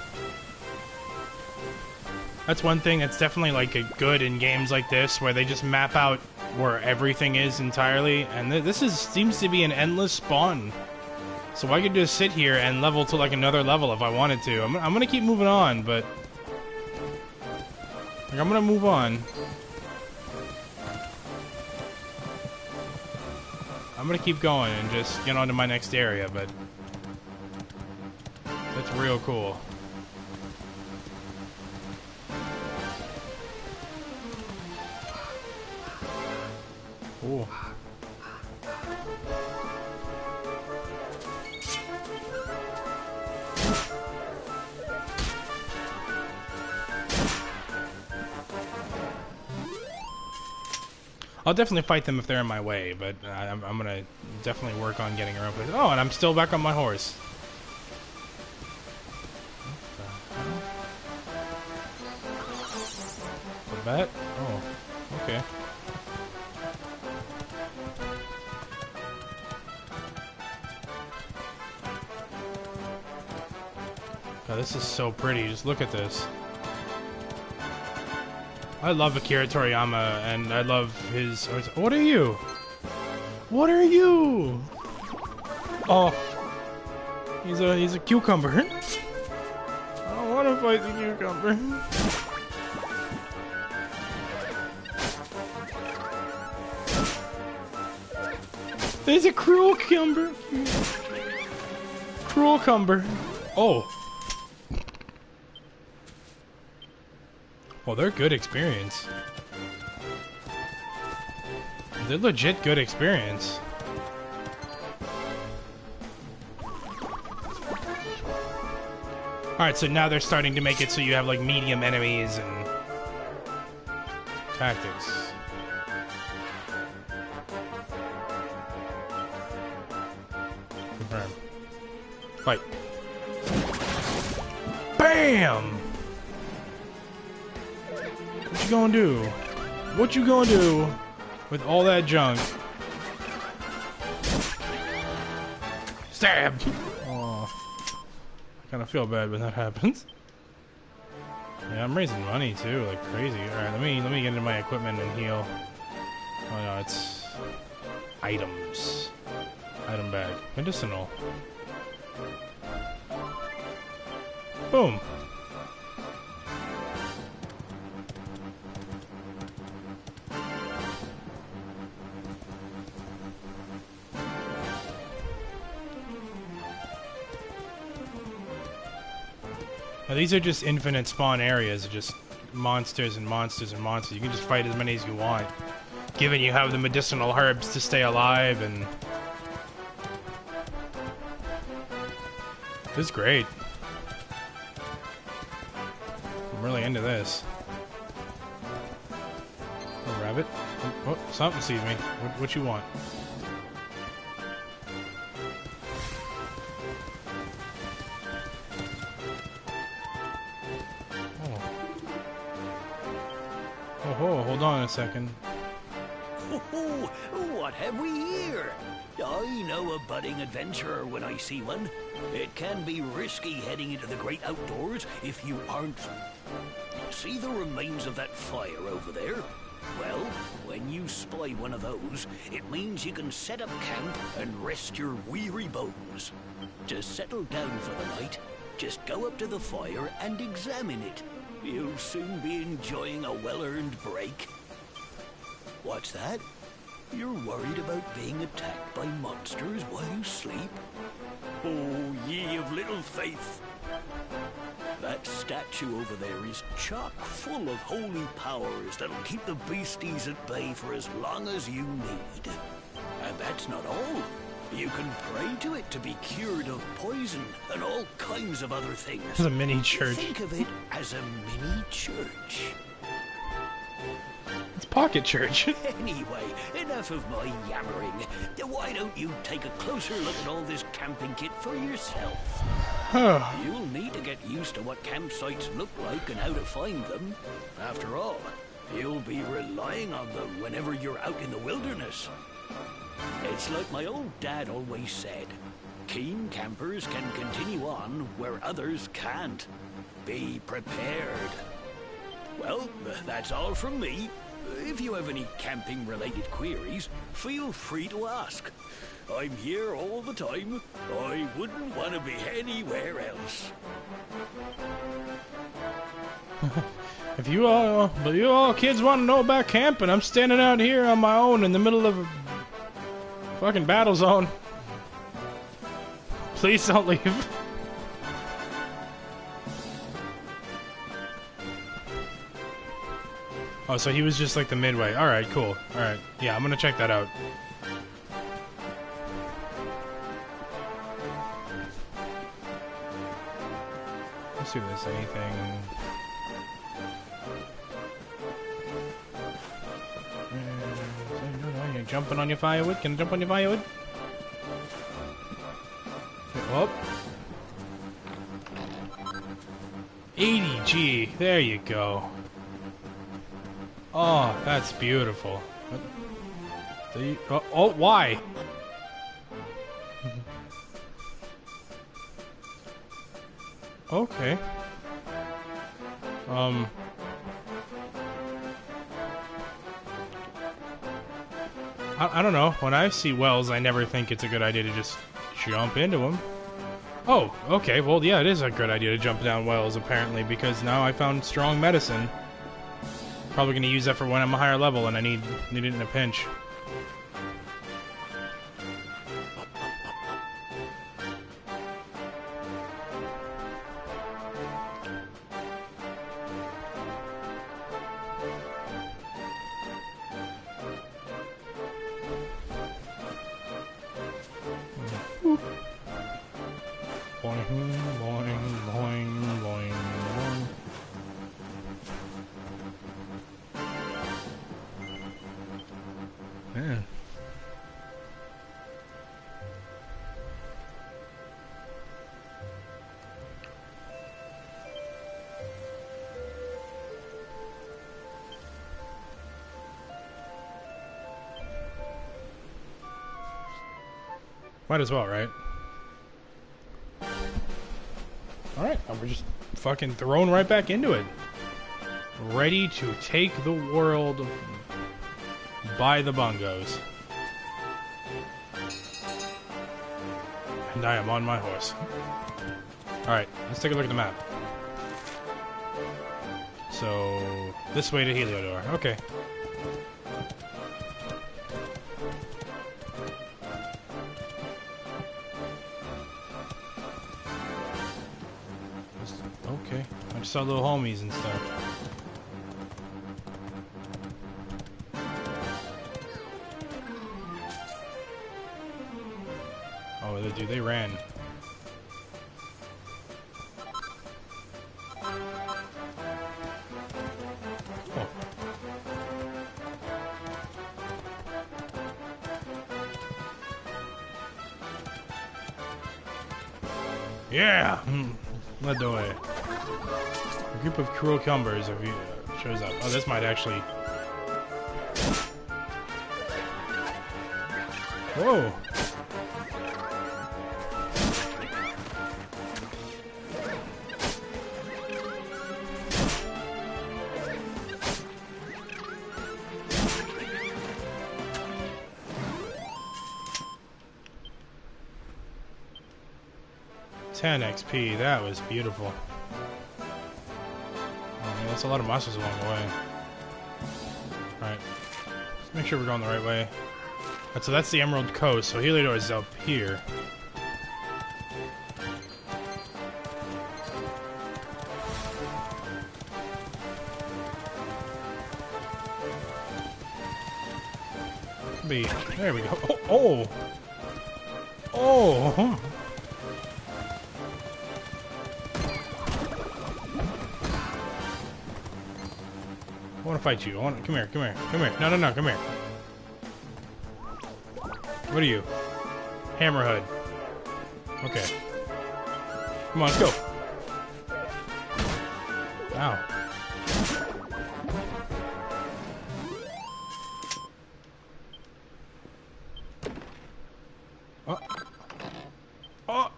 That's one thing that's definitely like a good in games like this, where they just map out where everything is entirely, and this seems to be an endless spawn. So I could just sit here and level to like another level if I wanted to. I'm gonna keep moving on, but like, I'm gonna move on. I'm gonna keep going and just get on to my next area, but that's real cool. Ooh. I'll definitely fight them if they're in my way, but I'm gonna definitely work on getting around places. Oh, and I'm still back on my horse. The bat? Oh, okay. God, this is so pretty. Just look at this. I love Akira Toriyama, and I love his... What are you? What are you? Oh. He's a cucumber. I don't want to fight the cucumber. There's a cruel cumber. Cruel cumber. Oh. Well, they're good experience. They're legit good experience. Alright, so now they're starting to make it so you have like medium enemies and tactics. Confirm. Fight. BAM! What you gonna do? What you gonna do with all that junk? Stab! Oh, I kind of feel bad when that happens. Yeah, I'm raising money too, like crazy. All right, let me get into my equipment and heal. Oh no, it's items. Item bag, medicinal. Boom. Now, these are just infinite spawn areas, just monsters and monsters and monsters. You can just fight as many as you want, given you have the medicinal herbs to stay alive, and this is great. I'm really into this. Oh, rabbit. Oh, something sees me. What you want? Oh, hold on a second. Oh, what have we here? I know a budding adventurer when I see one. It can be risky heading into the great outdoors if you aren't... See the remains of that fire over there? Well, when you spy one of those, it means you can set up camp and rest your weary bones. To settle down for the night, just go up to the fire and examine it. You'll soon be enjoying a well-earned break. What's that? You're worried about being attacked by monsters while you sleep? Oh, ye of little faith! That statue over there is chock full of holy powers that'll keep the beasties at bay for as long as you need. And that's not all. You can pray to it to be cured of poison and all kinds of other things. It's a mini church. Think of it as a mini church. It's pocket church. Anyway, enough of my yammering. Why don't you take a closer look at all this camping kit for yourself? You'll need to get used to what campsites look like and how to find them. After all, you'll be relying on them whenever you're out in the wilderness. It's like my old dad always said, keen campers can continue on where others can't. Be prepared. Well, that's all from me. If you have any camping-related queries, feel free to ask. I'm here all the time. I wouldn't want to be anywhere else. If you all kids want to know about camping, I'm standing out here on my own in the middle of a fucking battle zone. Please don't leave. Oh, so he was just like the midway. Alright, cool. Alright, yeah, I'm gonna check that out. Let's see if there's anything. You're jumping on your firewood? Can I jump on your firewood? Oh. 80G. There you go. Oh, that's beautiful. Oh, why? Okay. I don't know. When I see wells, I never think it's a good idea to just jump into them. Oh, okay. Well, yeah, it is a good idea to jump down wells, apparently, because now I found strong medicine. Probably going to use that for when I'm a higher level and I need it in a pinch. Boing, boing, boing, boing, boing. Man. Might as well, right? Alright, we're just fucking thrown right back into it. Ready to take the world by the bongos. And I am on my horse. Alright, let's take a look at the map. So, this way to Heliodor. Okay. Okay, I just saw little homies and stuff. Oh, dude, they ran. Oh. Yeah! Led the way. A group of cruel cumbers shows up. Oh, this might actually... Whoa! XP, that was beautiful. Oh, That's a lot of monsters along the way. Alright. Let's make sure we're going the right way. Alright, so that's the Emerald Coast, so Heliodor is up here. There we go. Oh! Oh! Oh! I want to fight you. Come here, come here, come here. No, no, no, come here. What are you? Hammerhead. Okay. Come on, let's go. Ow. Oh. Oh!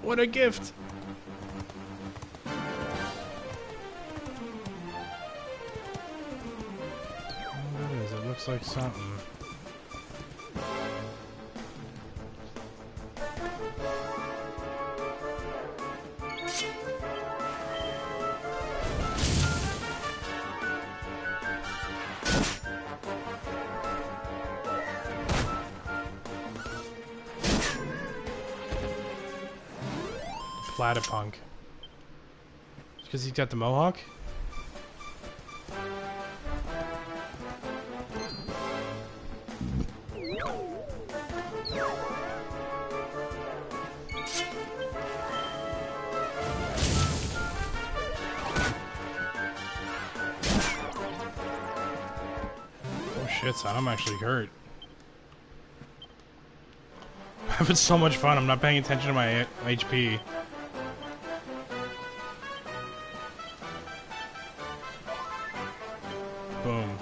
What a gift! What is it? It looks like something. Platypunk. Because he's got the mohawk? Oh shit, son, I'm actually hurt. I'm having so much fun, I'm not paying attention to my HP. Boom.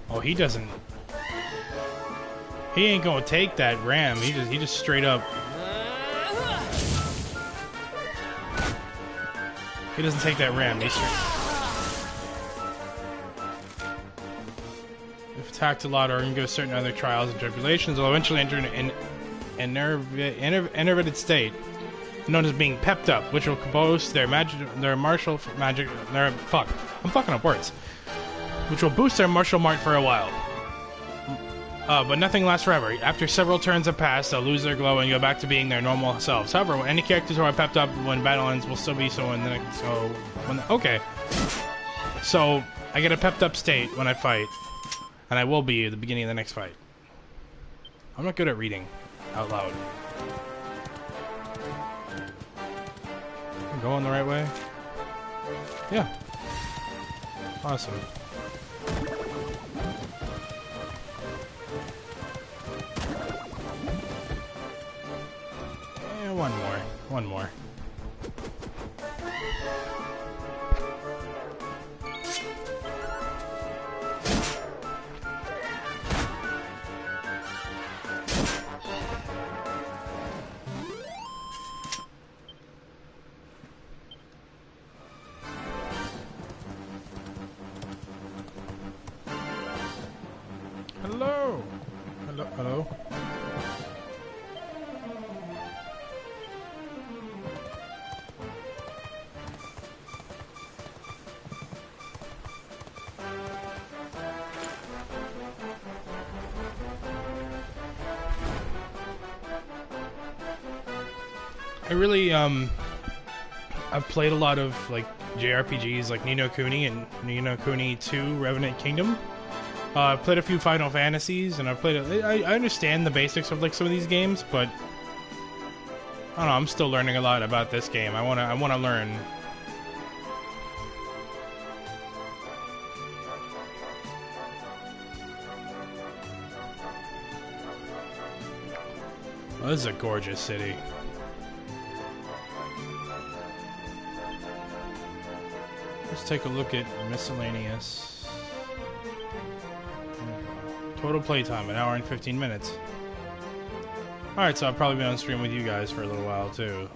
Oh, he doesn't. He ain't gonna take that ram. He just straight up. He doesn't take that ram. He's straight. If attacked a lot or undergo certain other trials and tribulations, will eventually enter an enervated state known as being pepped up, which will boost their martial magic. Fuck, I'm fucking up words. Which will boost their martial might for a while. But nothing lasts forever. After several turns have passed, they'll lose their glow and go back to being their normal selves. However, any characters who are pepped up when battle ends will still be so in the next. Okay. So I get a pepped up state when I fight, and I will be at the beginning of the next fight. I'm not good at reading out loud. I'm going the right way? Yeah. Awesome. And one more. One more. Hello! Hello? Hello? I really, I've played a lot of, like, JRPGs like Ni no Kuni and Ni no Kuni 2 Revenant Kingdom. I've played a few Final Fantasies, and I've played. I understand the basics of like some of these games, but I don't know. I'm still learning a lot about this game. I wanna learn. Oh, this is a gorgeous city. Let's take a look at miscellaneous. Total playtime, 1 hour and 15 minutes. Alright, so I'll probably be on stream with you guys for a little while too.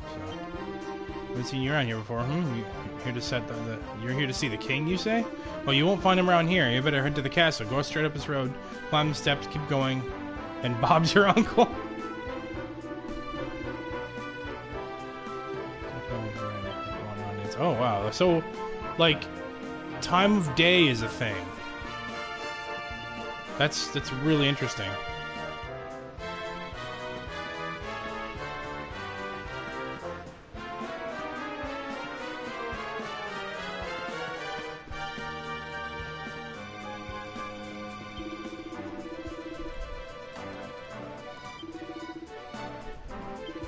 So. Haven't seen you around here before, You're here to set you're here to see the king, you say? Well, you won't find him around here. You better head to the castle. Go straight up this road, climb the steps, keep going, and Bob's your uncle. Oh wow! So, like, time of day is a thing. That's really interesting.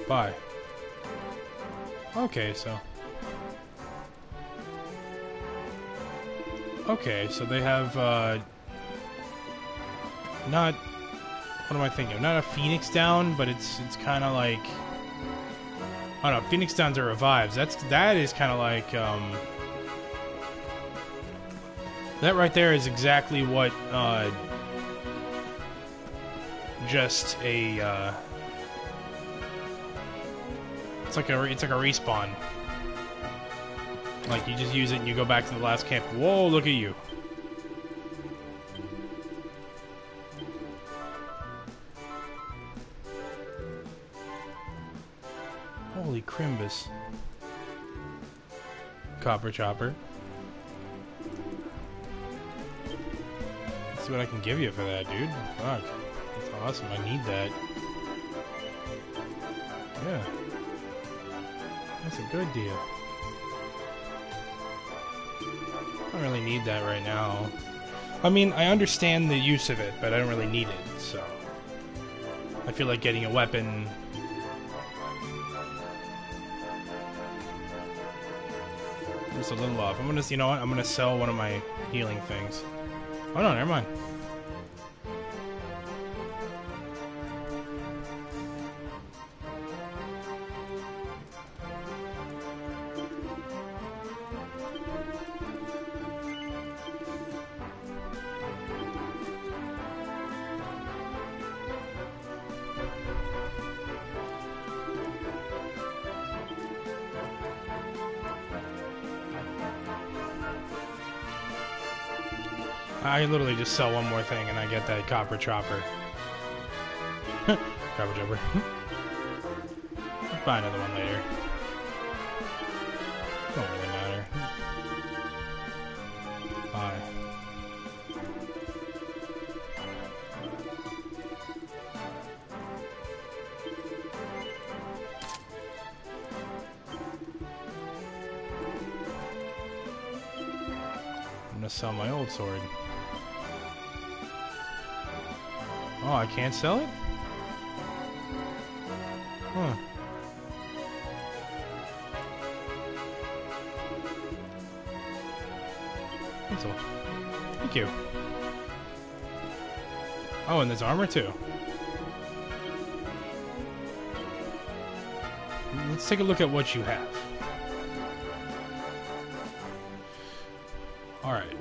Bye. Okay, so. Okay, so they have, not, what am I thinking? Not a Phoenix Down, but it's kind of like, I don't know, Phoenix Downs are revives. That is kind of like, that right there is exactly what, just a, it's like a respawn. Like, you just use it and you go back to the last camp. Whoa, look at you. Holy Crimbus. Copper Chopper. Let's see what I can give you for that, dude. Fuck. That's awesome. I need that. Yeah. That's a good deal. I don't really need that right now. I mean, I understand the use of it, but I don't really need it, so... I feel like getting a weapon... I'm just a little off. I'm gonna, you know what? I'm gonna sell one of my healing things. Oh no, never mind. I literally just sell one more thing and I get that Copper Chopper. Copper Chopper. I'll buy another one later. Don't really matter. Bye. I'm gonna sell my old sword. Oh, I can't sell it? Huh. That's all. Thank you. Oh, and there's armor too. Let's take a look at what you have. Alright.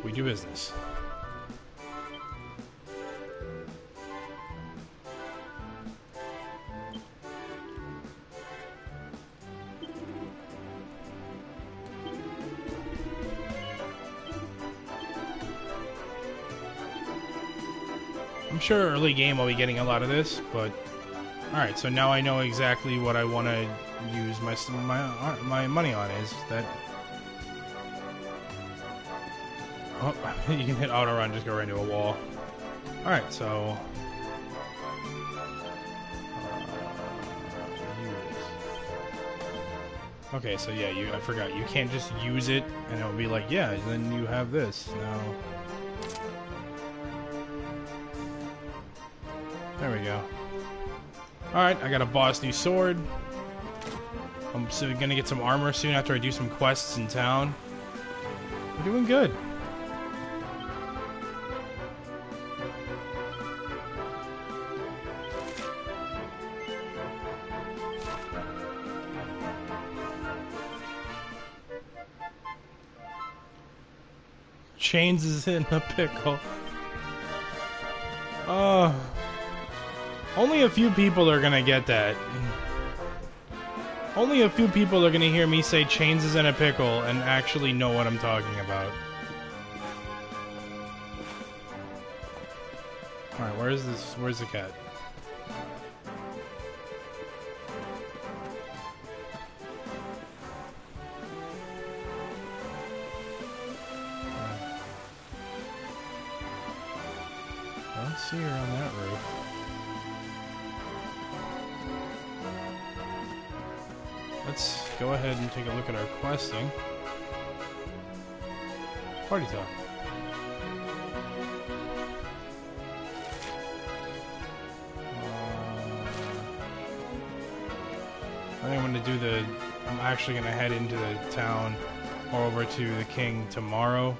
We do business. I'm sure early game I'll be getting a lot of this, but alright, so now I know exactly what I want to use my money on is that... Oh, you can hit auto run, just go right into a wall. Alright, so... Okay, so yeah, I forgot. You can't just use it and it'll be like, yeah, then you have this. Now... There we go. Alright, I got a boss new sword. I'm gonna get some armor soon after I do some quests in town. We're doing good. Chains is in a pickle. Oh. Only a few people are gonna get that. Only a few people are gonna hear me say chains is in a pickle and actually know what I'm talking about. Alright, where's the cat? I don't see her on that roof. Let's go ahead and take a look at our questing. Party talk. I think I'm gonna do the. I'm actually gonna head into the town or over to the king tomorrow.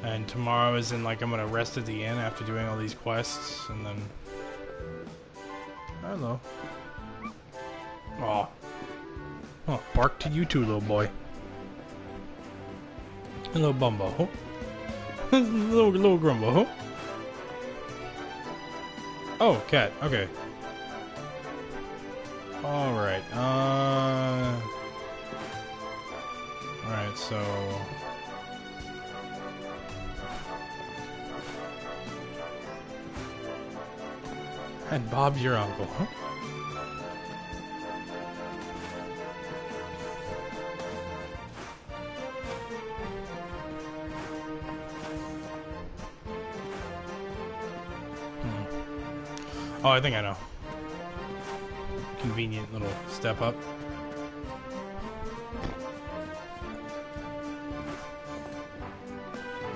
And tomorrow is in like I'm gonna rest at the inn after doing all these quests, and then. Hello. Aw. Oh, bark to you too, little boy. Hello, Bumbo. little Grumbo. Oh, cat. Okay. Alright, Alright, so... And Bob's your uncle, huh? Oh, I think I know. Convenient little step up.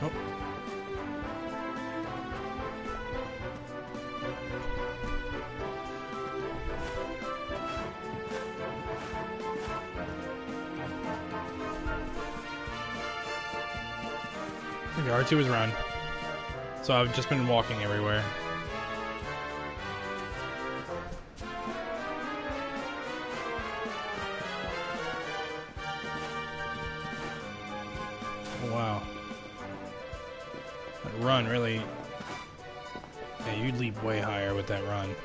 Oh. Okay, R2 is run. So I've just been walking everywhere. Wow. That run really... Yeah, you'd leap way higher with that run.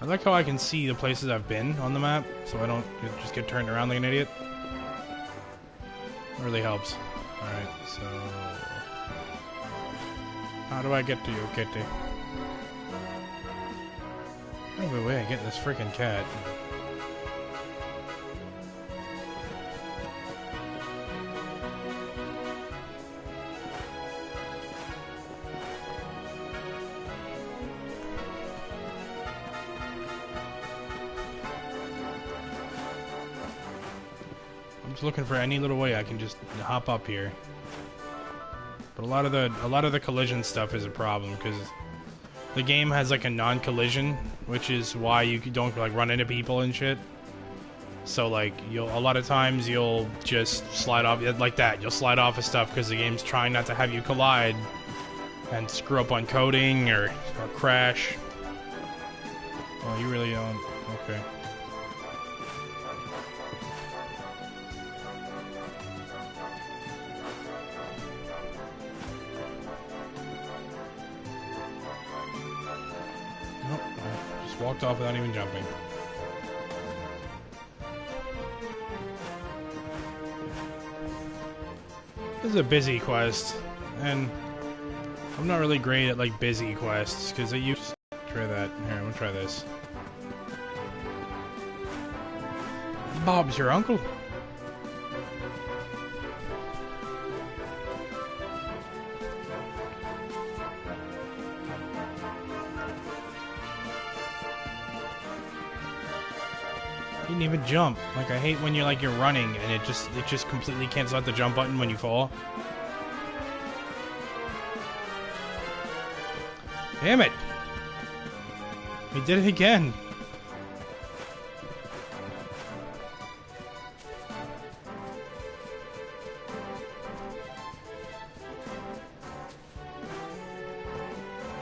I like how I can see the places I've been on the map, so I don't just get turned around like an idiot. It really helps. Alright, so... How do I get to you, kitty? Oh, the way I get this freaking cat. I'm just looking for any little way I can just hop up here. But a lot of the collision stuff is a problem because the game has like a non-collision, which is why you don't like run into people and shit. So like a lot of times you'll just slide off like that. You'll slide off of stuff because the game's trying not to have you collide and screw up on coding or crash. Oh, you really don't. Okay. Nope, I just walked off without even jumping. This is a busy quest, and I'm not really great at like busy quests because I used to try that. Here, I'm gonna try this. Bob's your uncle. You didn't even jump. Like I hate when you're running and it just completely cancels out the jump button when you fall. Damn it! He did it again.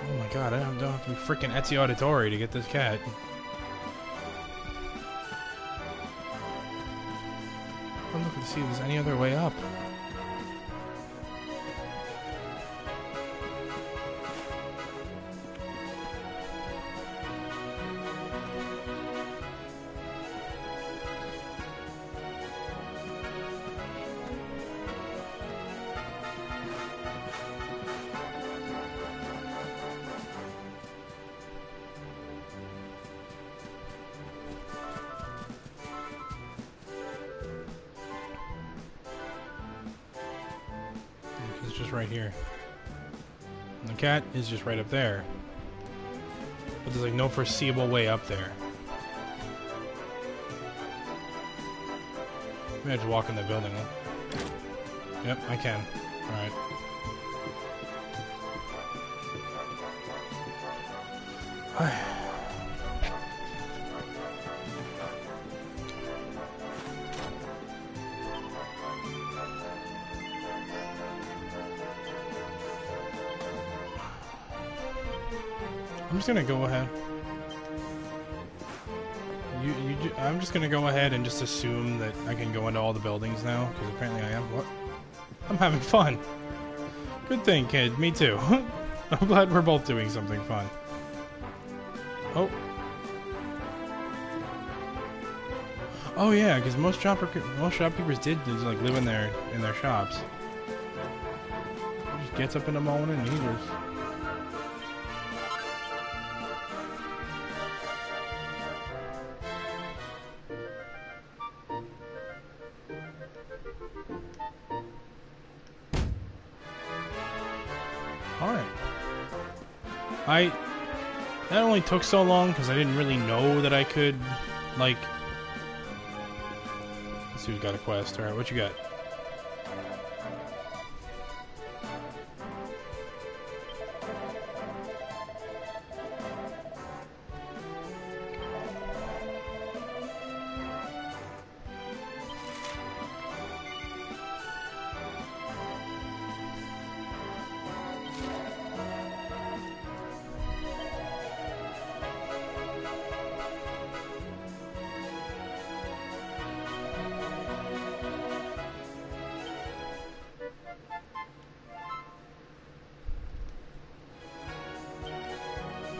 Oh my god, I don't have to be freaking Etsy Auditory to get this cat. I'm looking to see if there's any other way up. It's just right here. And the cat is just right up there. But there's like no foreseeable way up there. Maybe I just walk in the building. Yep, I can. Alright. I'm just gonna go ahead. I'm just gonna go ahead and just assume that I can go into all the buildings now, because apparently I am. What? I'm having fun. Good thing, kid. Me too. I'm glad we're both doing something fun. Oh. Oh yeah, because most shopkeepers did just like live in their shops. He just gets up in the morning and he just. Alright. That only took so long because I didn't really know that I could, like... Let's see who's got a quest. Alright, what you got?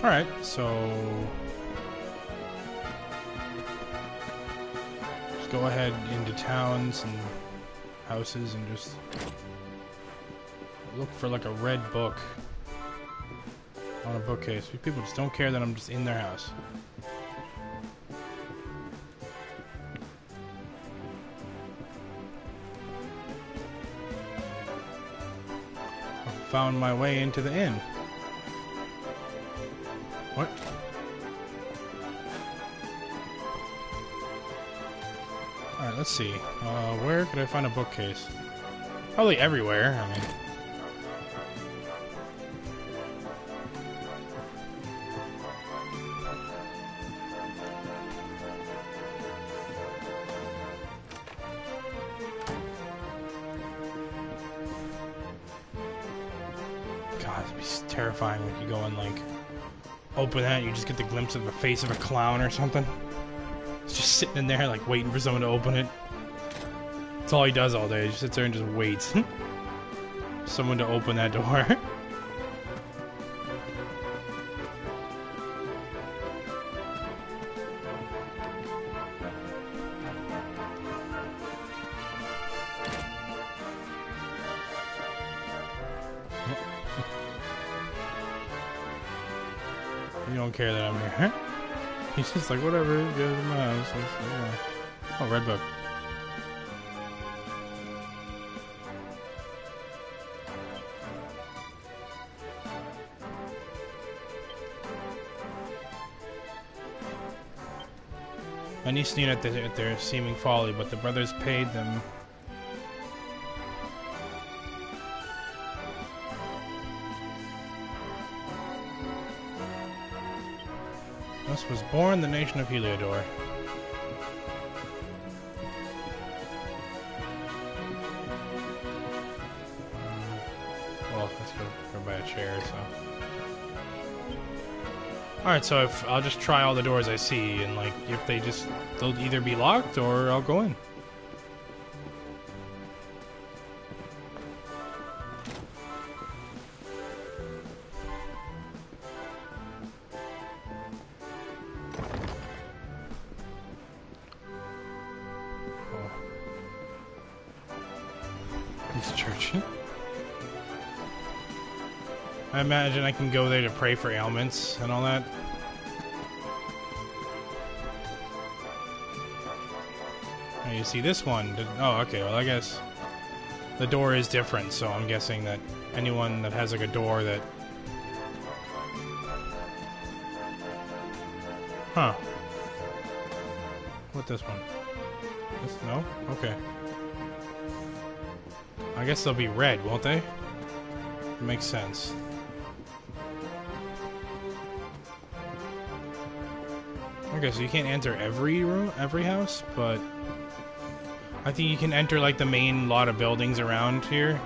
Alright, so... just go ahead into towns and houses and just look for like a red book on a bookcase. People just don't care that I'm just in their house. I found my way into the inn. What? Alright, let's see. Where could I find a bookcase? Probably everywhere, I mean. God, it'd be terrifying when you go and, like, open that and you just get the glimpse of the face of a clown or something. It's just sitting in there like waiting for someone to open it. That's all he does all day. He just sits there and just waits. Someone to open that door. You don't care that I'm here. He's just like, whatever, he goes in my house. Oh, red book. Many sneered at their seeming folly, but the brothers paid them. Thus was born the nation of Heliodor. Well, let's go buy a chair, so... Alright, so I'll just try all the doors I see, and like, if they'll either be locked, or I'll go in. Church. I imagine I can go there to pray for ailments and all that. And you see this one. Oh, okay. Well, I guess the door is different, so I'm guessing that anyone that has like a door that... Huh. What this one? This, no? Okay. I guess they'll be red, won't they? Makes sense. Okay, so you can't enter every room, every house, but I think you can enter like the main lot of buildings around here.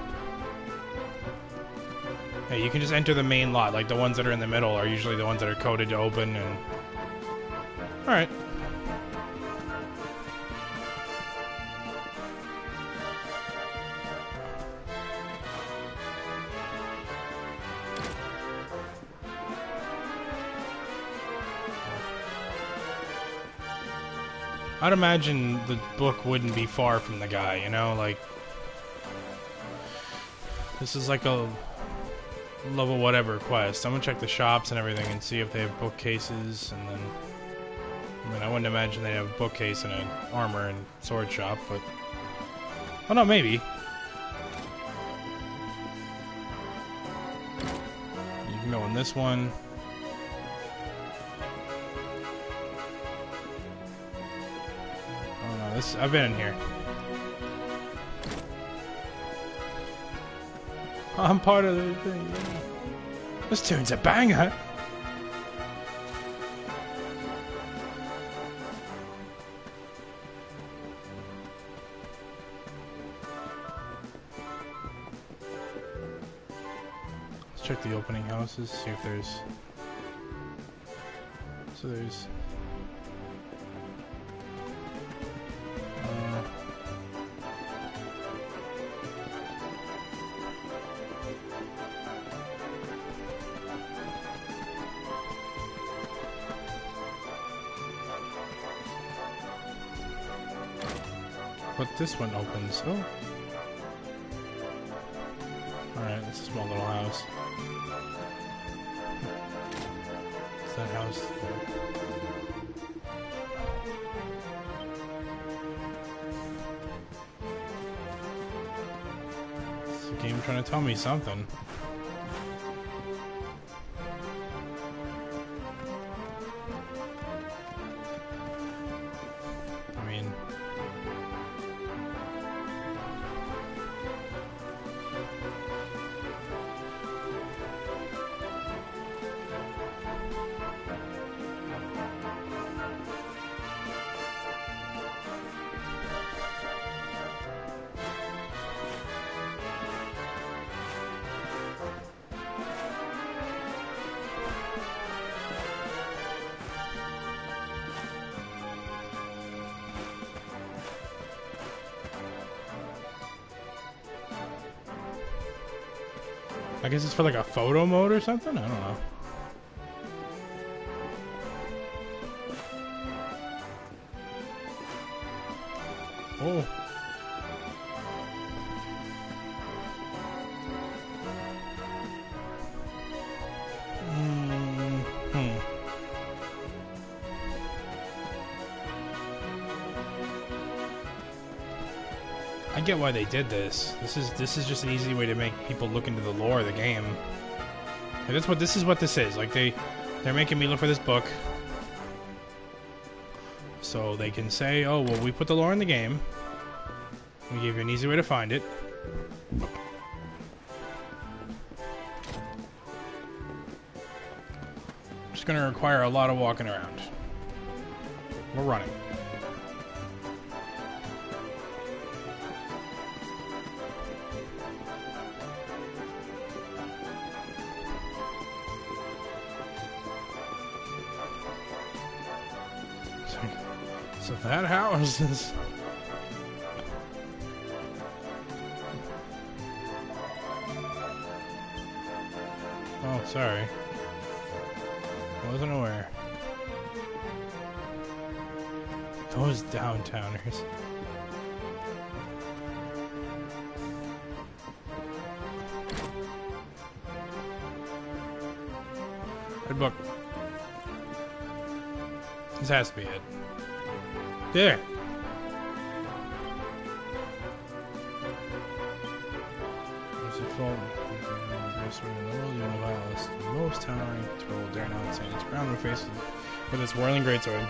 Yeah, you can just enter the main lot, like the ones that are in the middle are usually the ones that are coded to open and... Alright. I'd imagine the book wouldn't be far from the guy, you know, like... This is like a level whatever quest. I'm gonna check the shops and everything and see if they have bookcases, and then... I mean, I wouldn't imagine they'd have a bookcase and an armor and sword shop, but... Oh no, maybe. You can go in this one. Oh no, this... I've been in here. I'm part of the thing, yeah. This tune's a banger! Let's check the opening houses, see if there's... So there's... But this one opens. Oh. Alright, it's a small little house. What's that house? It's a game trying to tell me something. I mean... I guess it's for like a photo mode or something? I don't know. Oh. I get why they did this. This is just an easy way to make people look into the lore of the game. And this is what this is. Like they're making me look for this book. So they can say, oh well, we put the lore in the game. We gave you an easy way to find it. Just gonna require a lot of walking around. We're running. So that house is... Oh, sorry. Wasn't aware. Those downtowners. Red book. This has to be it. There. fault. In the world, you know how the most towering troll dare not stand its ground and face with its whirling greatsword.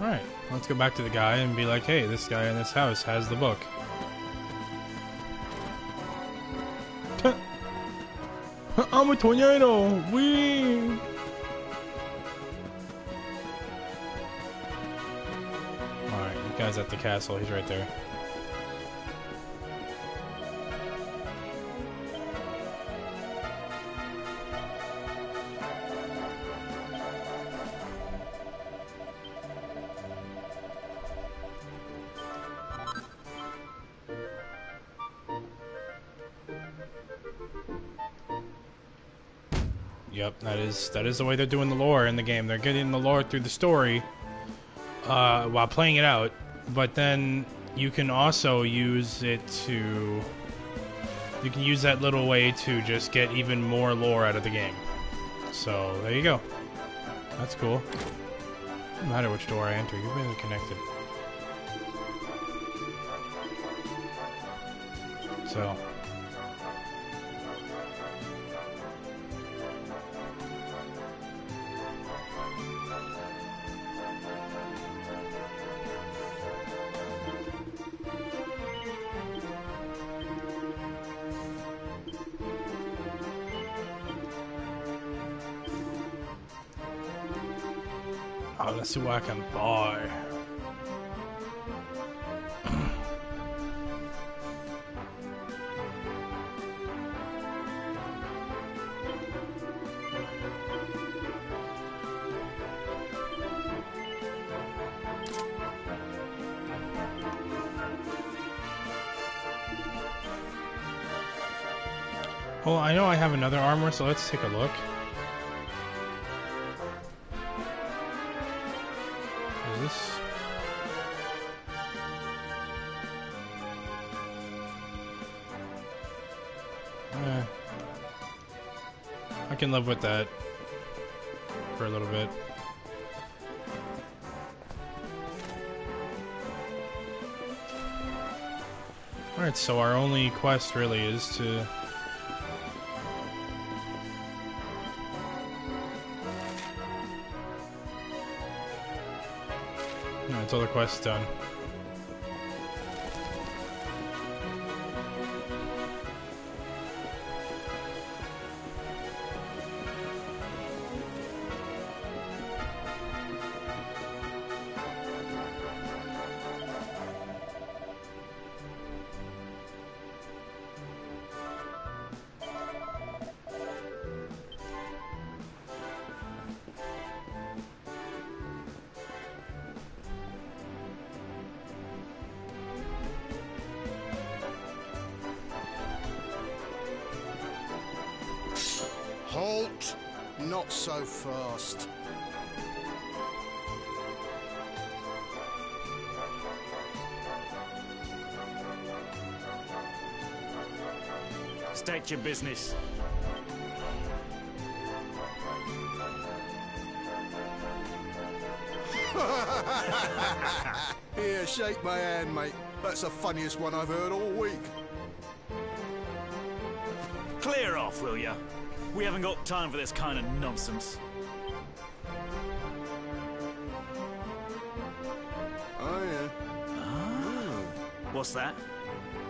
Alright, let's go back to the guy and be like, hey, this guy in this house has the book. I'm a tornado! Wee! Alright, the guy's at the castle, he's right there. Yep, that is the way they're doing the lore in the game. They're getting the lore through the story while playing it out, but then you can also use it to... You can use that little way to just get even more lore out of the game. So, there you go. That's cool. No matter which door I enter, you're really connected. So... Oh, let's see what I can buy. Well, I know I have another armor, so let's take a look. This? I can live with that for a little bit. Alright, so our only quest really is to... Yeah, until the quest's done. Halt! Not so fast. State your business. Here, shake my hand, mate. That's the funniest one I've heard all week. Clear off, will ya? We haven't got time for this kind of nonsense. Oh, yeah. Ah. What's that?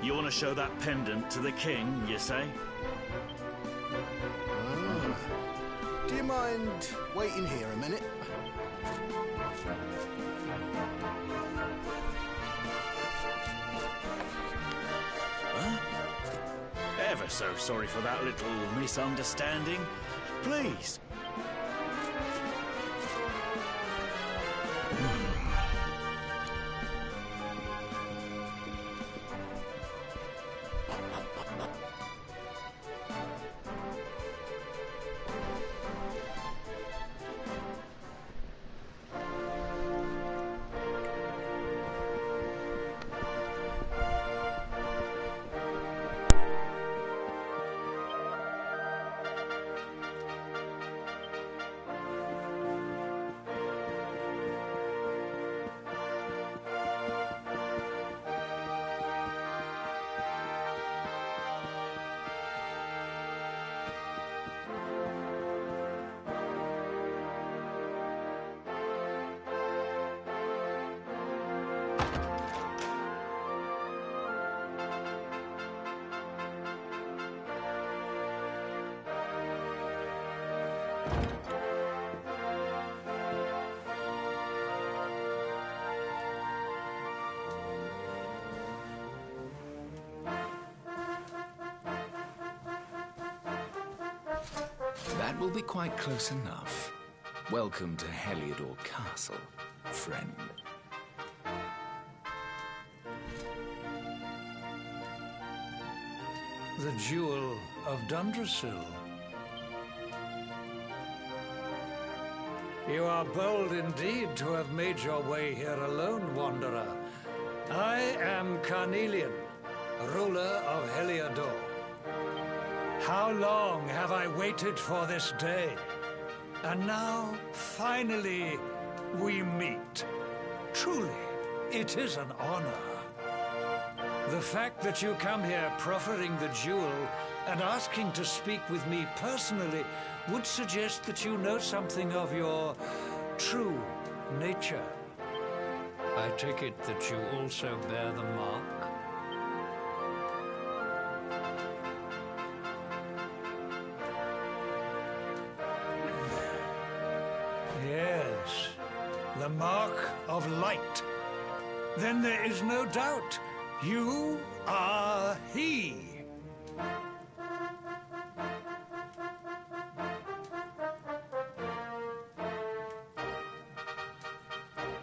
You want to show that pendant to the king, you say? Ah. Do you mind waiting here a minute? Ever so sorry for that little misunderstanding. Please. That will be quite close enough. Welcome to Heliodor Castle, friend. The Jewel of Dundrasil. You are bold indeed to have made your way here alone, Wanderer. I am Carnelian, ruler of Heliodor. How long have I waited for this day? And now, finally, we meet. Truly, it is an honor. The fact that you come here proffering the jewel and asking to speak with me personally would suggest that you know something of your true nature. I take it that you also bear the mark? Yes, the mark of light. Then there is no doubt. You are he.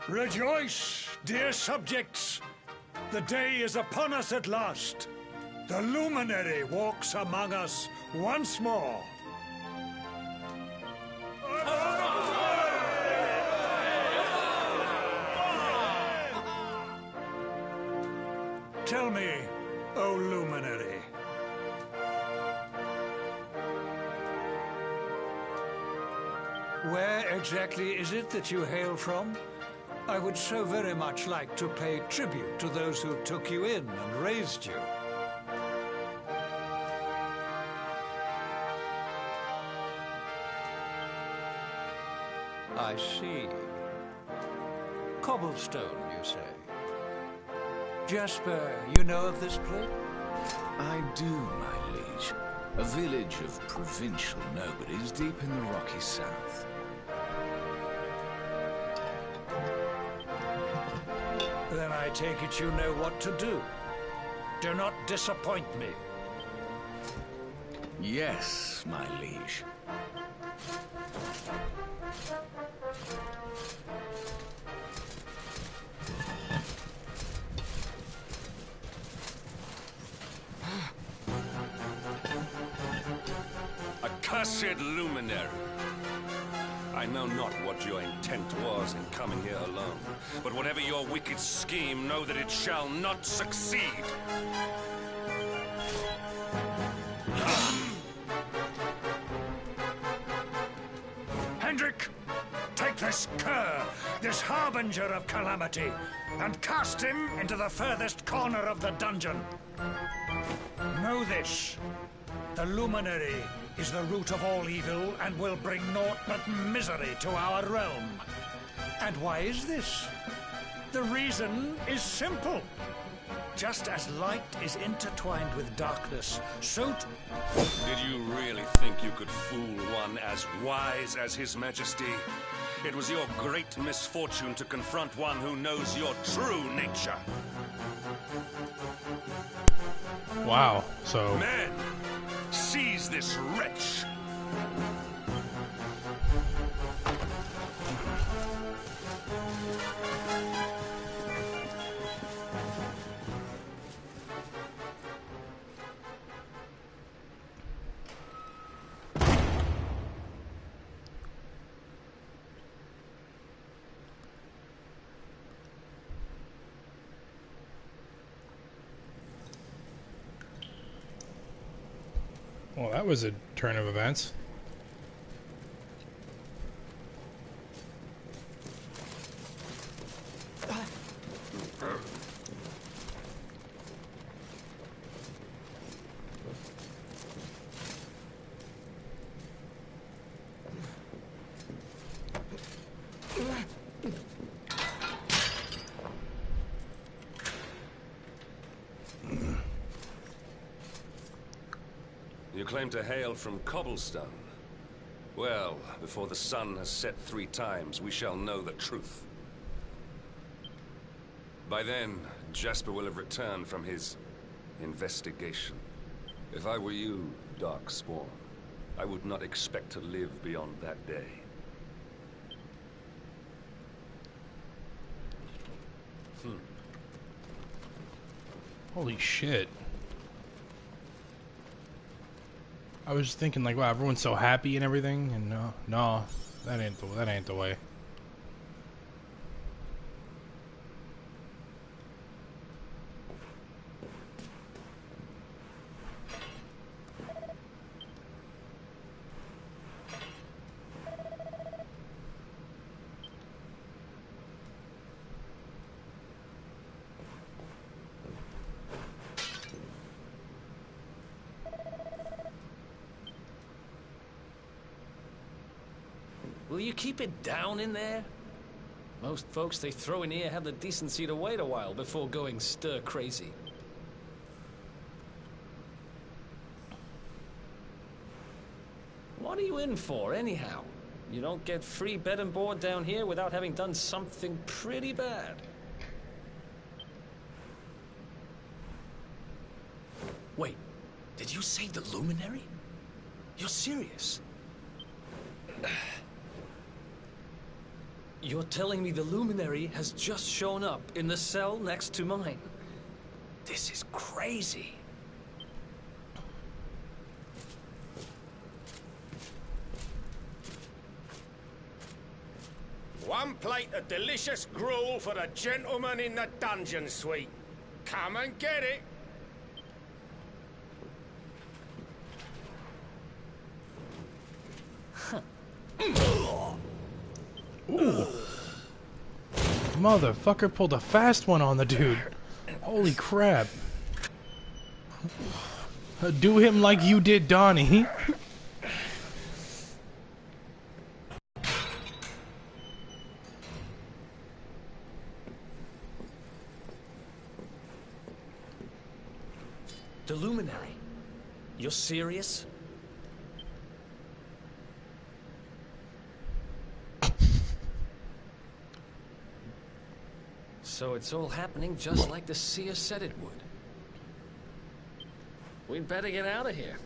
Rejoice, dear subjects! The day is upon us at last. The luminary walks among us once more. Tell me, O luminary, where exactly is it that you hail from? I would so very much like to pay tribute to those who took you in and raised you. I see. Cobblestone, you say? Jasper, you know of this place? I do, my liege. A village of provincial nobodies deep in the rocky south. Then I take it you know what to do. Do not disappoint me. Yes, my liege. Accursed luminary! I know not what your intent was in coming here alone, but whatever your wicked scheme, know that it shall not succeed! Hendrik, take this cur, this harbinger of calamity, and cast him into the furthest corner of the dungeon. Know this. The luminary is the root of all evil and will bring naught but misery to our realm. And why is this? The reason is simple. Just as light is intertwined with darkness, so Did you really think you could fool one as wise as His Majesty? It was your great misfortune to confront one who knows your true nature. Wow, so... Men, seize this wretch! Well, that was a turn of events. You claim to hail from Cobblestone. Well, before the sun has set 3 times, we shall know the truth. By then, Jasper will have returned from his investigation. If I were you, Darkspawn, I would not expect to live beyond that day. Holy shit. I was just thinking like, wow, everyone's so happy and everything, and no, that ain't the way. Will you keep it down in there? Most folks they throw in here have the decency to wait a while before going stir crazy. What are you in for, anyhow? You don't get free bed and board down here without having done something pretty bad. Wait, did you say the Luminary? You're serious? You're telling me the Luminary has just shown up in the cell next to mine? This is crazy. One plate of delicious gruel for the gentleman in the dungeon suite. Come and get it. Ooh. Motherfucker pulled a fast one on the dude. Holy crap. Do him like you did Donnie. The Luminary? You're serious? So it's all happening just like the seer said it would. We'd better get out of here.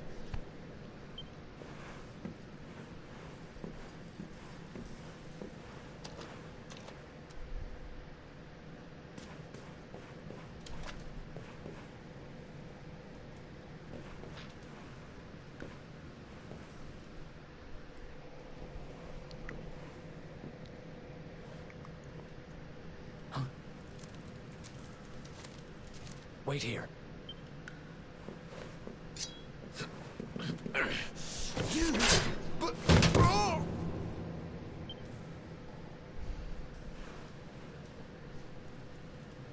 Wait here.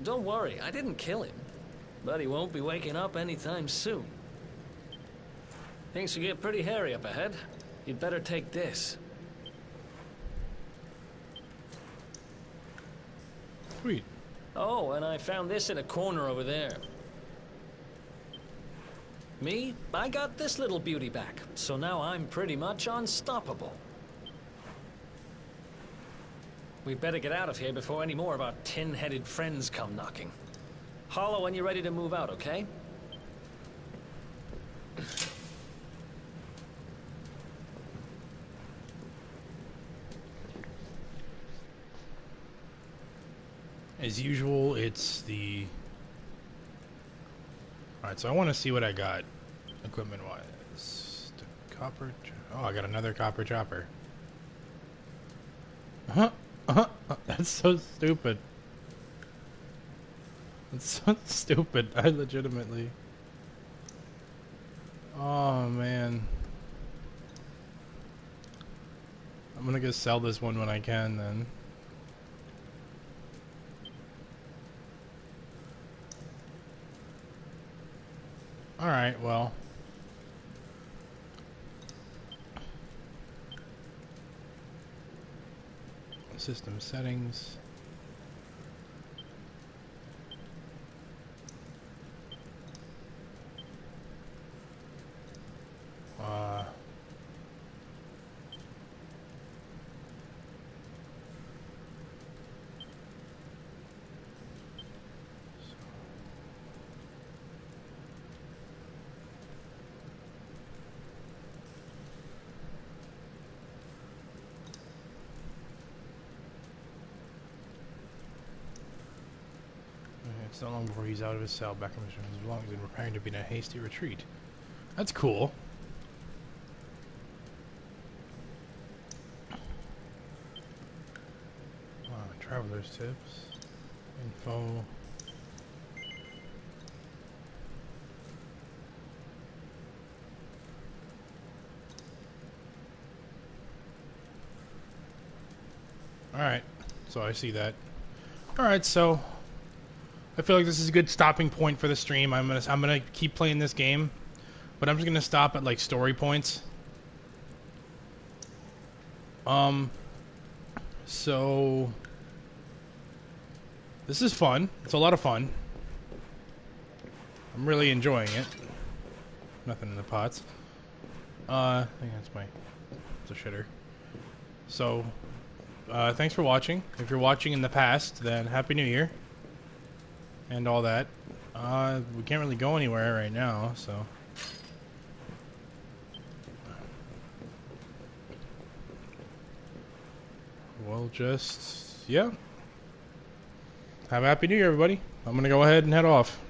Don't worry, I didn't kill him. But he won't be waking up anytime soon. Things will get pretty hairy up ahead. You'd better take this. Sweet. Oh, and I found this in a corner over there. Me, I got this little beauty back, so now I'm pretty much unstoppable. We'd better get out of here before any more of our tin-headed friends come knocking. Holler when you're ready to move out, okay? As usual, it's the... Alright, so I want to see what I got equipment-wise. Copper... Oh, I got another copper chopper. That's so stupid. That's so stupid. I legitimately... Oh, man. I'm gonna go sell this one when I can, then. Alright, well. System settings. It's not long before he's out of his cell, back in his belongings, and preparing to be in a hasty retreat. That's cool. Traveler's tips. Info. Alright, so I see that. Alright, so I feel like this is a good stopping point for the stream. I'm gonna keep playing this game, but I'm just gonna stop at like story points. So this is fun. It's a lot of fun. I'm really enjoying it. Nothing in the pots. I think it's a shitter. So thanks for watching. If you're watching in the past, then Happy New Year. And all that. We can't really go anywhere right now, so. We'll just, yeah. Have a Happy New Year, everybody. I'm gonna go ahead and head off.